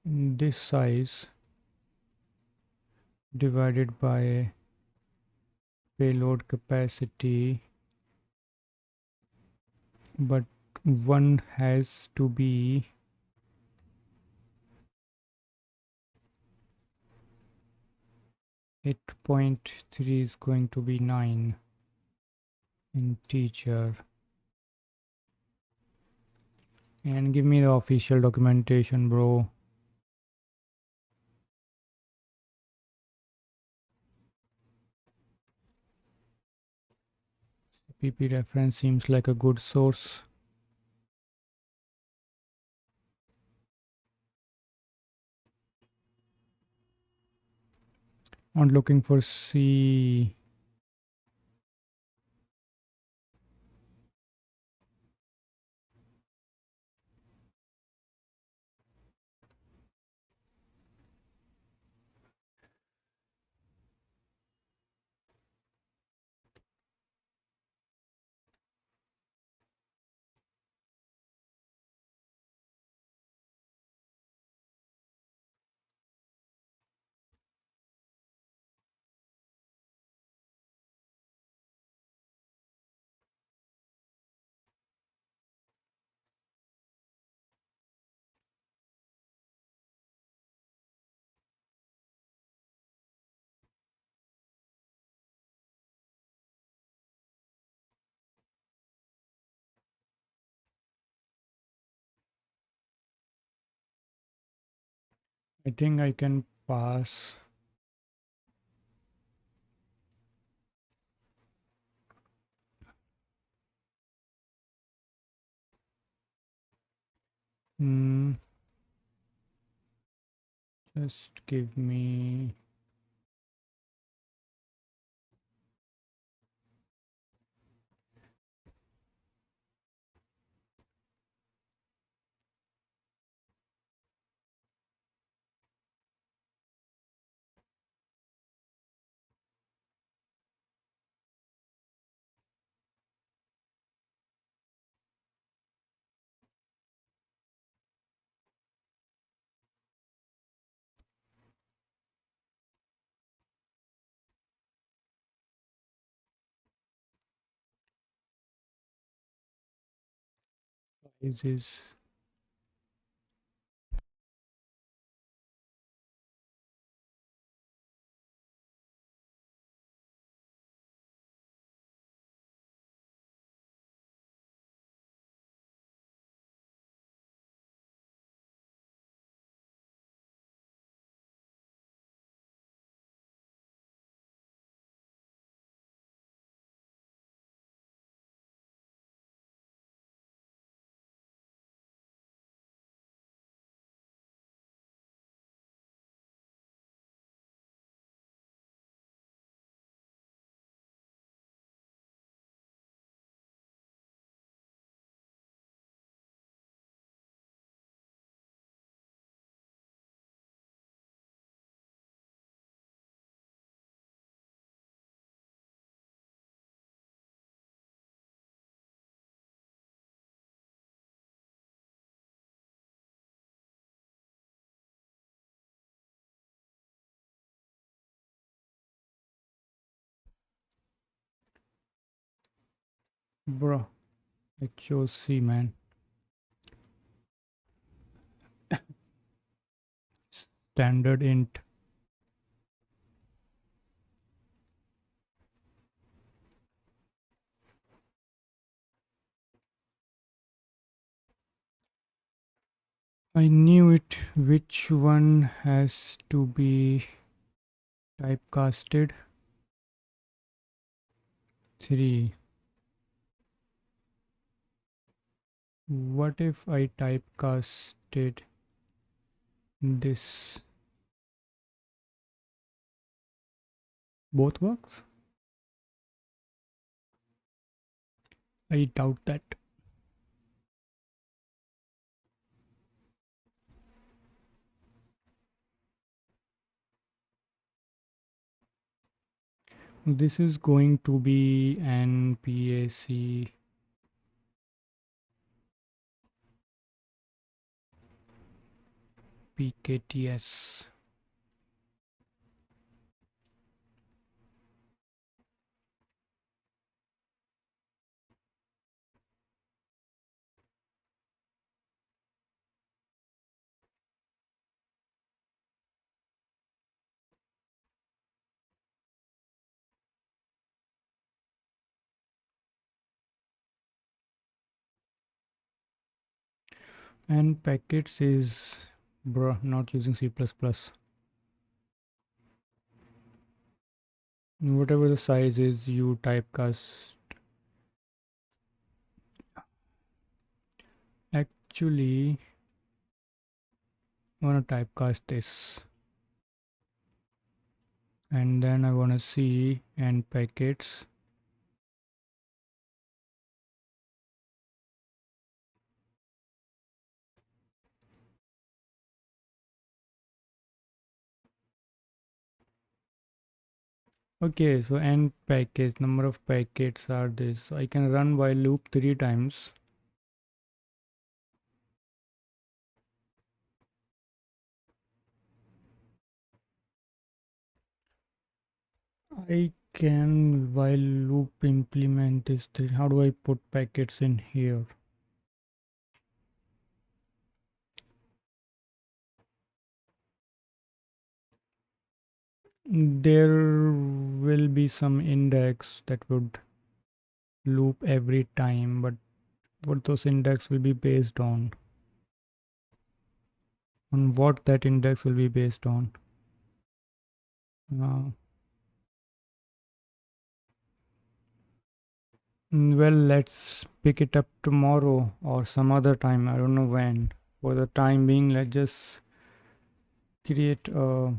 this size divided by payload capacity, but one has to be 8.3 is going to be 9 integer. And give me the official documentation, bro. PP reference seems like a good source. I'm looking for C. I think I can pass. Hmm. Just give me This is bro. HOC, man. Standard int. I knew it. Which one has to be typecasted? 3. What if I typecasted this? Both works? I doubt that. This is going to be an PAC PKTS. And packets is, bro, not using C++. Whatever the size is, you typecast. Actually, I want to typecast this. And then I want to see and packets. Okay, so end package, number of packets are this. So I can run while loop 3 times. I can while loop implement this thing. How do I put packets in here? There will be some index that would loop every time, but what those index will be based on what that index will be based on. Uh, well, let's pick it up tomorrow or some other time. I don't know when. For the time being, let's just create a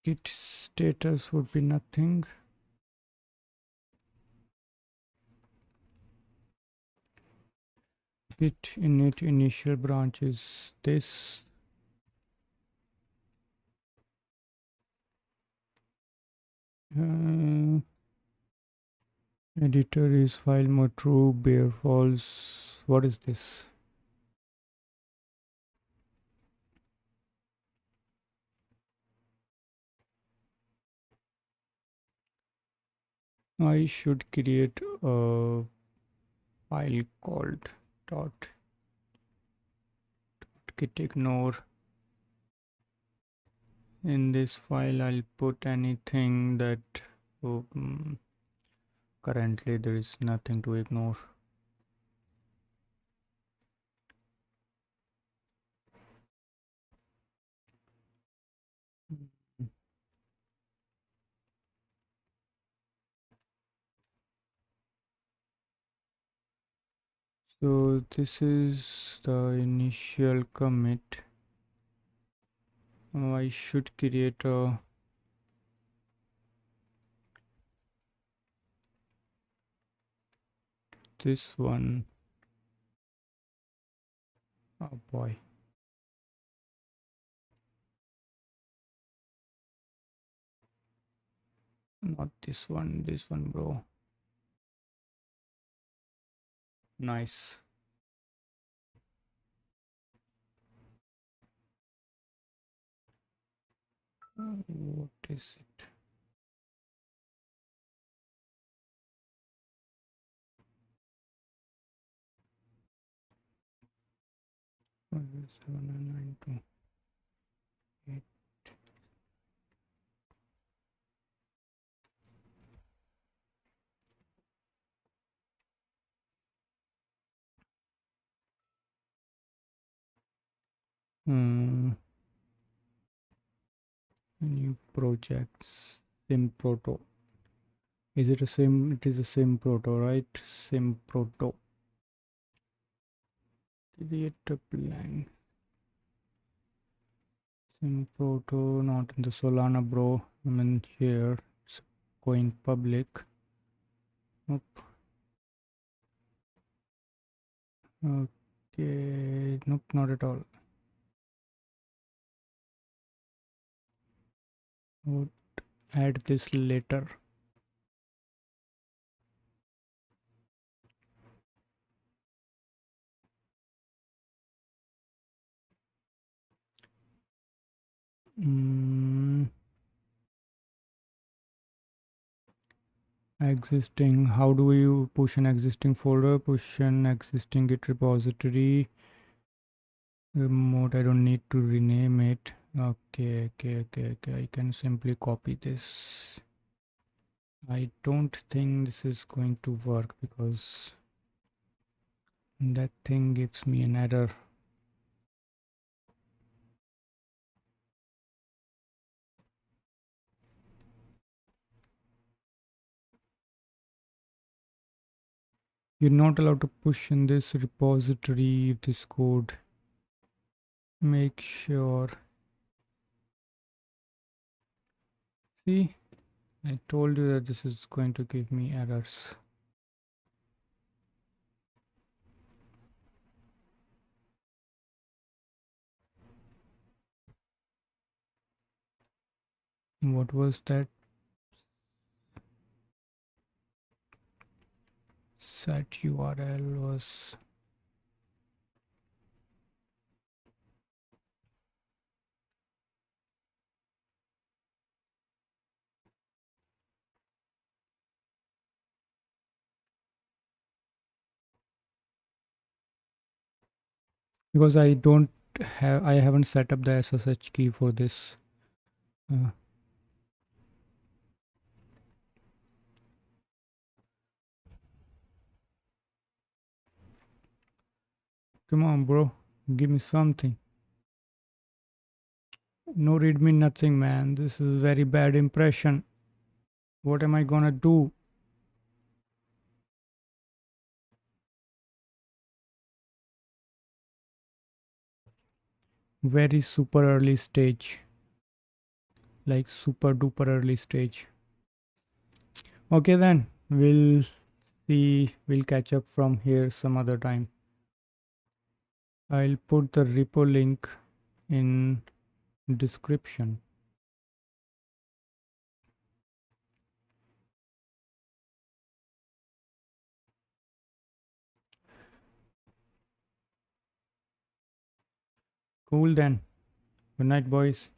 git status would be nothing. Git init initial branch is this. Editor is file mode true, bare false. What is this? I should create a file called dot git ignore. In this file I'll put anything that currently there is nothing to ignore. So this is the initial commit. I should create a this one. Oh boy. Not this one, bro. Nice. What is it? What is 792? New projects. SimProto. Is it a sim? It is a SimProto, right? SimProto. Create a blank. SimProto, not in the Solana, bro. I mean here. It's going public. Nope. Okay. Nope, not at all. Would add this later. Existing. How do you push an existing folder? Push an existing Git repository. Remote. I don't need to rename it. Okay. I can simply copy this. I don't think this is going to work because that thing gives me an error. You're not allowed to push in this repository this code. Make sure. See, I told you that this is going to give me errors. What was that? Set URL was because I haven't set up the SSH key for this. Come on, bro, give me something. No readme, nothing, man. This is very bad impression. What am I gonna do? Very super early stage, like super duper early stage. Okay, then we'll see. We'll catch up from here some other time. I'll put the repo link in description. Cool then. Good night, boys.